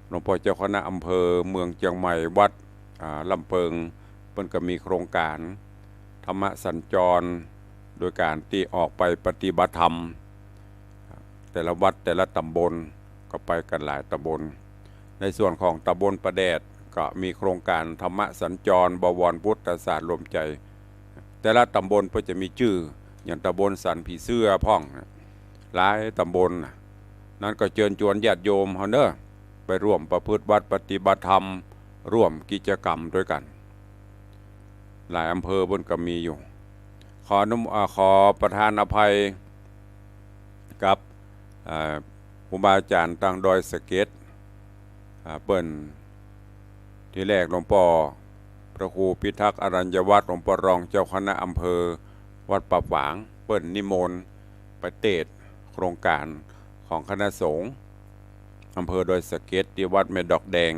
S1: หลวงพ่อเจ้าคณะอำเภอเมืองเชียงใหม่วัดลำเพิงเพิ่นก็มีโครงการธรรมสัญจรโดยการที่ออกไปปฏิบัติธรรมแต่ละวัดแต่ละตำบลก็ไปกันหลายตำบลในส่วนของตำบลประแดดก็มีโครงการธรรมสัญจรบวรพุทธศาสตร์รวมใจแต่ละตำบลก็จะมีชื่ออย่างตำบลสันผีเสื้อพ่องหลายตำบลนั้นก็เชิญชวนญาติโยมเฮาเนอะไปร่วมประพฤติวัดปฏิบัติธรรมร่วมกิจกรรมด้วยกันหลายอำเภอบนก็มีอยู่ขอประทานอภัยกับครูบาอาจารย์ตั้งดอยสะเก็ดเปิ้นที่แรกหลวงพ่อพระครูพิทักษ์อรัญญวัฒน์หลวงพ่อรองเจ้าคณะอำเภอวัดป่าฝางเปิ้นนิมนต์ไปเทศน์โครงการของคณะสงฆ์อำเภอดอยสะเก็ดที่วัดแม่ดอกแดง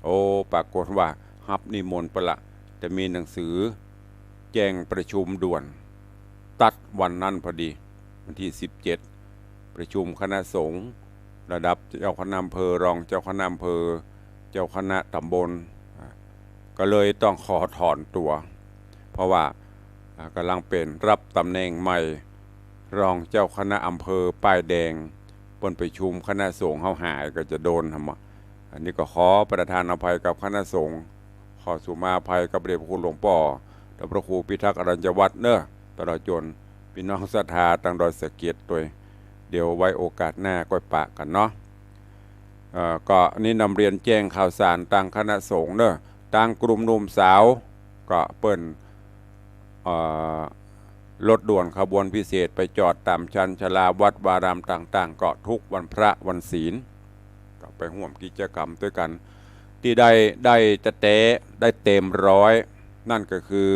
S1: โอ้ปรากฏว่าฮับนิมนต์ไปละแต่มีหนังสือแจ้งประชุมด่วนตัดวันนั้นพอดีวันที่17ประชุมคณะสงฆ์ระดับเจ้าคณะอำเภอรองเจ้าคณะอำเภอเจ้าคณะตำบลก็เลยต้องขอถอนตัวเพราะว่ากำลังเป็นรับตำแหน่งใหม่รองเจ้าคณะอำเภอป้ายแดงเปิ้นประชุมคณะสงฆ์เฮาหายก็จะโดนทำอันนี้ก็ขอประทานอภัยกับคณะสงฆ์ขอสุมาภัยกับพระเดชพระคุณหลวงพ่อและพระครูพิทักษ์อรัญญวัฒน์เนอะตลอดจนพี่น้องศรัทธาตั้งดอยสะเก็ดตัวเดี๋ยวไว้โอกาสหน้าก็ปะกันเนาะก็นี่นำเรียนแจ้งข่าวสารต่างคณะสงฆ์เนอะต่างกลุ่มหนุ่มสาวก็เปิ้นรถด่วนขบวนพิเศษไปจอดตามชันชลาวัดวารามต่างๆก็ทุกวันพระวันศีลก็ไปร่วมกิจกรรมด้วยกันที่ได้จะได้เต็มร้อยนั่นก็คือ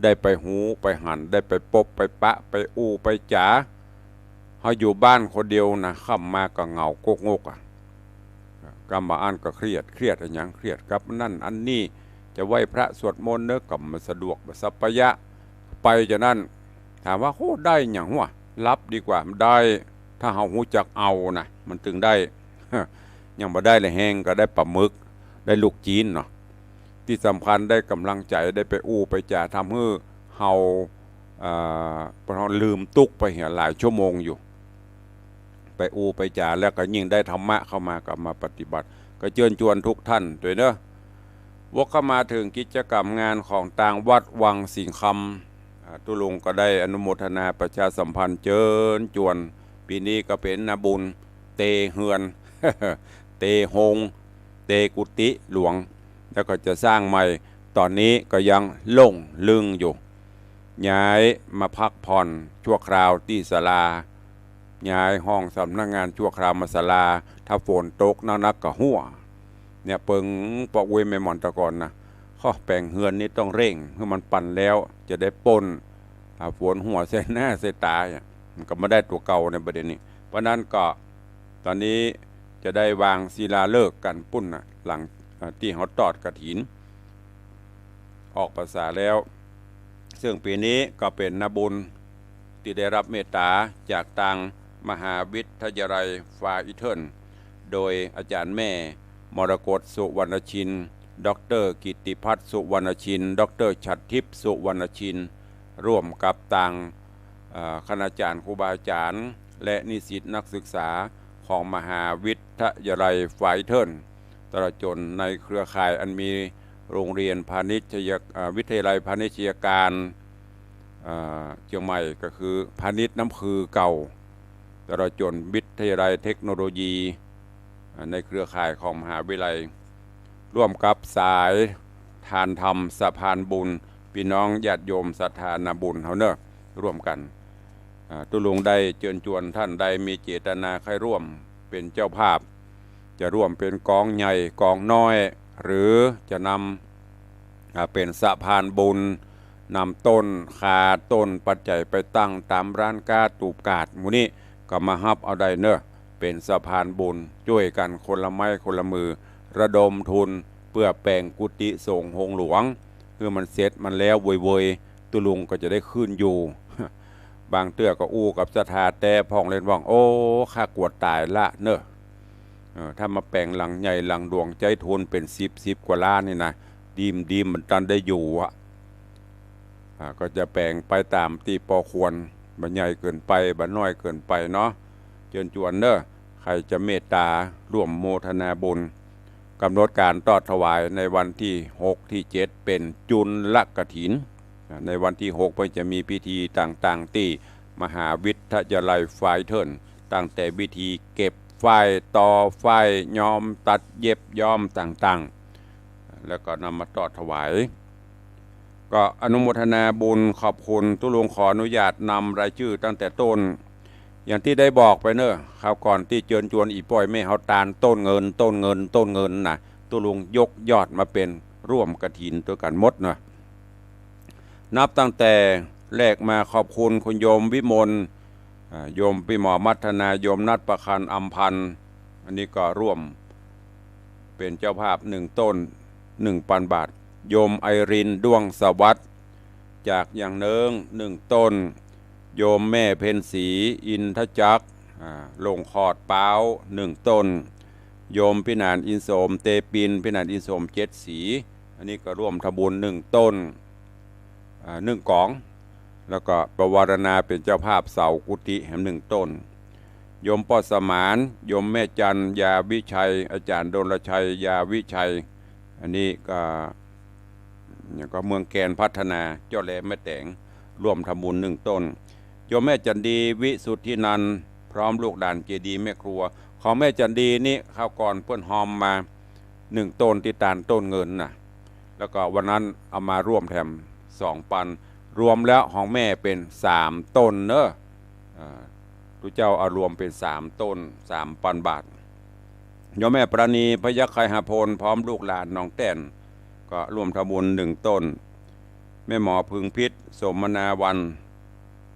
S1: ได้ไปหูไปหันได้ไปปบไปปะไปอู้ไปจ๋าเขาอยู่บ้านคนเดียวนะค่ำมาก็เหงาโกกงกกำมาอ่านก็เครียดอะไรอย่างเครียดกับนั่นอันนี้ จะไหว้พระสวดมนต์เนอะกับมันสะดวกสัพพยะไปจากนั้นถามว่าโหได้อย่างวะรับดีกว่าได้ถ้าเฮาหูจักเอานะมันถึงได้ ยังบ่ได้เลยแห้งก็ได้ปลาหมึกได้ลูกจีนเนาะที่สำคัญได้กำลังใจได้ไปอู้ไปจ่าทำให้เฮาเราลืมตุกไปเหี่ยหลายชั่วโมงอยู่ไปอู้ไปจ่าแล้วก็ยิ่งได้ธรรมะเข้ามากับมาปฏิบัติก็เชิญชวนทุกท่านด้วยเนอะวกเข้ามาถึงกิจกรรมงานของต่างวัดวังสิงคำตุลุงก็ได้อนุโมทนาประชาสัมพันธ์เชิญชวนปีนี้ก็เป็นนาบุญเตเฮือน เตหงเตกุติหลวงแล้วก็จะสร้างใหม่ตอนนี้ก็ยังโล่งลึงอยู่ย้ายมาพักผ่อนชั่วคราวที่ศาลาย้ายห้องสำนักงานชั่วคราวมาศาลาถ้าฝนตกนักก็หัวเนี่ยเปิงปอกเวไม่หมอนตะก่อนนะข้อแปลงเฮือนนี่ต้องเร่งเพื่อมันปั่นแล้วจะได้ปนฝนหัวเส้นหน้าเส้นตามันก็ไม่ได้ตัวเก่าในประเด็นนี้เพราะนั้นก็ตอนนี้จะได้วางศิลาฤกษ์กันปุ้นนะหลังที่เขาตอดกฐินออกภาษาแล้วซึ่งปีนี้ก็เป็นนบุญที่ได้รับเมตตาจากทางมหาวิทยาลัยฟาอิเทิร์นโดยอาจารย์แม่มรกตสุวรรณชินดร.กิติพัฒน์สุวรรณชินดร.ฉัตรทิพย์สุวรรณชินร่วมกับต่างคณาจารย์ครูบาอาจารย์และนิสิตนักศึกษาของมหาวิทยาลัยฟาอิเทิร์นตลอดจนในเครือข่ายอันมีโรงเรียนพาณิชยวิทยาลัยพาณิชยการเชียงใหม่ก็คือพาณิชย์น้ำคือเก่าตลอดจนวิทยาลัยเทคโนโลยีในเครือข่ายของมหาวิทยาลัยร่วมกับสายทานธรรมสะพานบุญพี่น้องญาติโยมศรัทธานาบุญเฮาเนอะร่วมกันตุลุงได้เชิญชวนท่านใดมีเจตนาใครร่วมเป็นเจ้าภาพจะร่วมเป็นกองใหญ่กองน้อยหรือจะนำเป็นสะพานบุญนำต้นขาต้นปัจจัยไปตั้งตามร้านกาตูบกาดมูนี่ก็มาฮับเอาได้เนอะเป็นสะพานบุญช่วยกันคนละไม้คนละมือระดมทุนเพื่อแปลงกุฏิสงฆ์หงหลวงคือมันเสร็จมันแล้วเวยๆตุลุงก็จะได้ขึ้นอยู่ บางเตื้อก็อู้กับสถาแต่พองเล่นว่างโอ้ข้ากวดตายละเนอะถ้ามาแปลงหลังใหญ่หลังดวงใจทุนเป็น10 กว่าล้านนี่นะดีมมันตันได้อยู่ก็จะแปลงไปตามที่พอควรบันใหญ่เกินไปบันน้อยเกินไปเนาะเชิญชวนเนอะใครจะเมตตาร่วมโมทนาบุญกำหนดการทอดถวายในวันที่6ที่7เป็นจุลกฐินในวันที่6เพื่อจะมีพิธีต่างๆที่มหาวิทยาลัยฟาอิเทิร์นตั้งแต่วิธีเก็บฝ้ายต่อฝ้ายย้อมตัดเย็บย้อมต่างๆแล้วก็นำมาทอดถวายก็อนุโมทนาบุญขอบคุณตุลุงขออนุญาตนำรายชื่อตั้งแต่ต้นอย่างที่ได้บอกไปเนอะคราวก่อนที่เชิญชวนอีป่อยไม่เฮาตาลต้นเงินนะตุลุงยกยอดมาเป็นร่วมกฐินตัวกันหมดเนอะนับตั้งแต่แรกมาขอบคุณคุณโยมวิมลโยมพี่หมอมัฒนาโยมนัดประคันอัมพันธ์อันนี้ก็ร่วมเป็นเจ้าภาพ1 ต้น 1,000 บาทโยมไอรินดวงสวัสดิ์จากอย่างเนิง1 ต้นโยมแม่เพนสีอินทจักลงขอดเป้า1 ต้นโยมพินานอินโสมเตปินพินานอินโสม7 สีอันนี้ก็ร่วมทำบุญ1 ต้น1 กองแล้วก็ประวารณาเป็นเจ้าภาพเสากุฏิแห่ง1 ต้นโยมปอสมานโยมแม่จันยาวิชัยอาจารย์ดลชัยยาวิชัยอันนี้ก็เมืองแกนพัฒนาเจ้าแหลมแม่แตงร่วมทำบุญ1 ต้นโยมแม่จันดีวิสุทธินันพร้อมลูกด่านเจดีแม่ครัวของแม่จันดีนี่ข้าวก่อนเพื่อนหอมมา1 ต้นที่ตาลต้นเงินนะแล้วก็วันนั้นเอามาร่วมแถม2 ปันรวมแล้วของแม่เป็น3 ต้นเนอะทุกเจ้าเอารวมเป็น3 ต้น 3,000 บาทโยมแม่ปราณีพยัคฆ์ไคหพลพร้อมลูกหลานน้องแต้นก็ร่วมทำบุญ1 ต้นแม่หมอพึงพิษสมนาวัน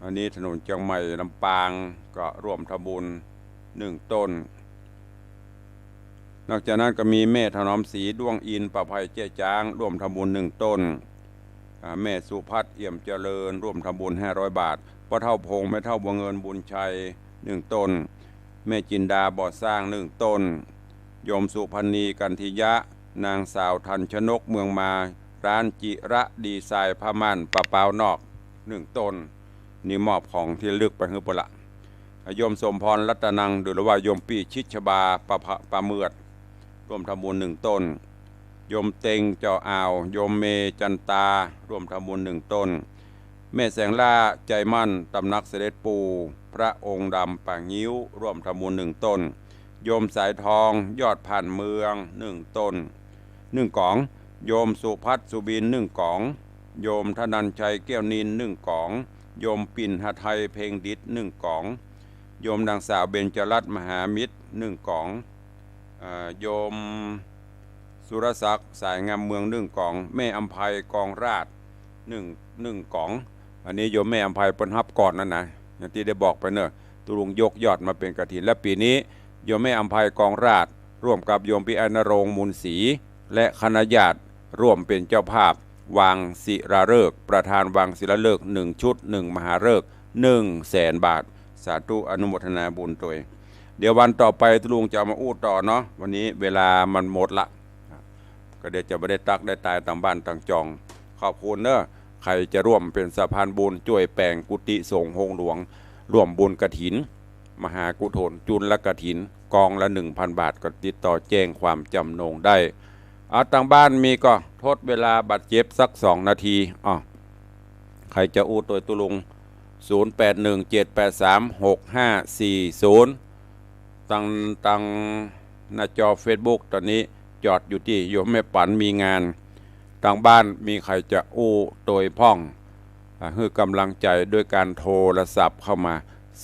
S1: อันนี้ถนนเชียงใหม่ลำปางก็ร่วมทำบุญ1 ต้น นอกจากนั้นก็มีแม่ถนอมศรีด้วงอินประภัยเจ๊จางร่วมทำบุญ1 ต้นแม่สุพัฒน์เอี่ยมเจริญร่วมทำบุญ500 บาทพ่อเท่าพงแม่เท่าบัวเงินบุญชัย1 ต้นแม่จินดาบ่อสร้าง1 ต้นโยมสุพรรณีกันทิยะนางสาวทันชนกเมืองมาร้านจิระดีไซน์ผ้าม่านปะเปานอก1 ต้นนี่มอบของที่ลึกไปให้ปละโยมสมพรรัตนังหรือว่าโยมปีชิชบาปะเมือดร่วมทำบุญ1 ต้นโยมเต็งเจ้าอ่าวโยมเมจันตาร่วมทำบุญ1 ต้นแม่แสงล่าใจมั่นตำนักเสด็จปู่พระองค์ดำป่างิ้วร่วมทำบุญ1 ต้นโยมสายทองยอดผ่านเมือง1 ต้น1 กล่องโยมสุพัฒน์สุบิน1 กล่องโยมธนัญชัยแก้วนิน1 กล่องโยมปิ่นหไทยเพลงดิษ1 กล่องโยมนางสาวเบญจรัตน์มหามิตร1 กล่องโยมสุรศักดิ์สายงามเมือง1 กล่องแม่อัมภัยกองราช1 กล่องอันนี้โยมแม่อัมภัยปนฮับก่อนนั่นนะอย่างที่ได้บอกไปเนอะตุลุงยกยอดมาเป็นกฐินและปีนี้โยมแม่อัมภัยกองราชร่วมกับโยมปิไอนรงค์มูลศรีและคณะญาติร่วมเป็นเจ้าภาพวางศิลาฤกษ์ประธานวางศิลาฤกษ์1 ชุด1 มหาฤกษ์100,000 บาทสาธุอนุโมทนาบุญตัวเดี๋ยววันต่อไปตุลุงจะมาอู้ต่อเนาะวันนี้เวลามันหมดละก็เดี๋ยวจะไม่ได้ตักได้ตายต่างบ้านต่างจองขอบคุณเนอะใครจะร่วมเป็นสะพานบุญช่วยแปลงกุฏิสงฆ์โฮงหลวงร่วมบุญกฐินมหากุศลจุลกฐินกองละ 1,000 บาทก็ติดต่อแจ้งความจำนงได้ต่างบ้านมีก็ทดเวลาบาดเจ็บสัก2 นาทีใครจะอู้ตัวตุลุง0817836540ตั้งหน้าจอ Facebook ตอนนี้จอดอยู่ที่โยมแม่ปันมีงานทางบ้านมีใครจะอู้โดยพ่องให้กำลังใจด้วยการโทรศัพท์เข้ามา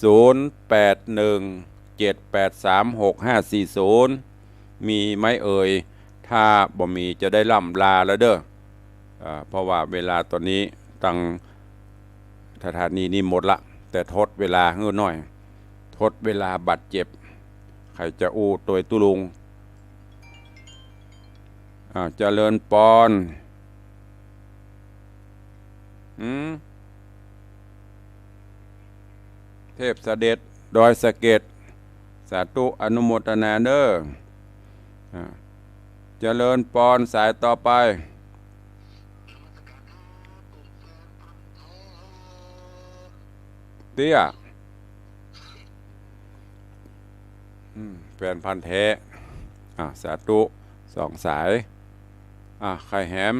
S1: 0817836540มีไหมเอ่ยถ้าบ่มีจะได้ล่ำลาแล้วเด้อเพราะว่าเวลาตอนนี้ตั้งสถานีนี้หมดละแต่ทดเวลาเฮือหน่อยทดเวลาบาดเจ็บใครจะอู้ตัวตุลุงเจริญปอนเทพเสด็จดอยสะเก็ดสาธุอนุโมทนาเด้อเจริญปอนสายต่อไปเตี้ยแฟนพันธุ์แท้สาธุ2 สายไข่แหม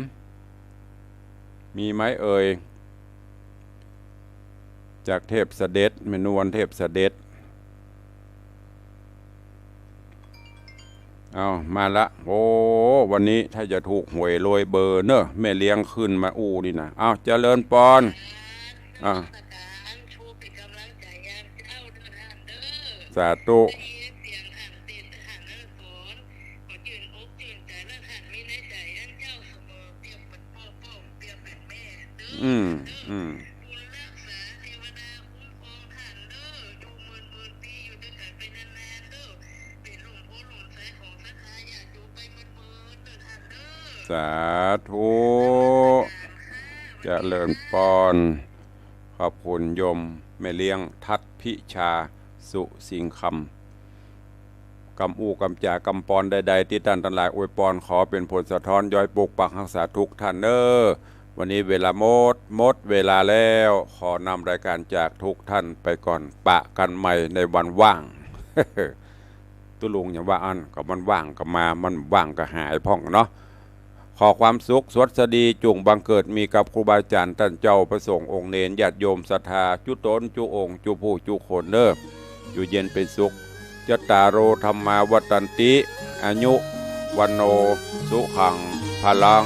S1: มีไหมเอ่ยจากเทพเสด็จเมนวนเทพเสด็จมาละโอ้วันนี้ถ้าจะถูกหวยโรยเบอร์เนอะแม่เลี้ยงขึ้นมาอู้นี่นะเจริญปอนสาธุสาธุเจริญปอนขอบคุณโยมแม่เลี้ยงทัดพิชาสุสิงคำกำอูกำจากำปอนใดๆที่ท่านทั้งหลายอวยปอนขอเป็นผลสะท้อนย้อยปกปักรักษาทุกท่านเด้อวันนี้เวลาหมดเวลาแล้วขอนำรายการจากทุกท่านไปก่อนปะกันใหม่ในวันว่าง ตุลุงอย่างว่าก็มันว่างก็มามันว่างก็หายพ่องเนาะขอความสุขสวัสดีจุงบังเกิดมีกับครูบาอาจารย์ท่านเจ้าประสงค์องค์เนรญาติโยมศรัทธาจุตนจุองค์จุผู้จุคนเด้ออยู่เย็นเป็นสุขจัตตารโอธรรมาวัตันติอายุวันโนสุขังพลัง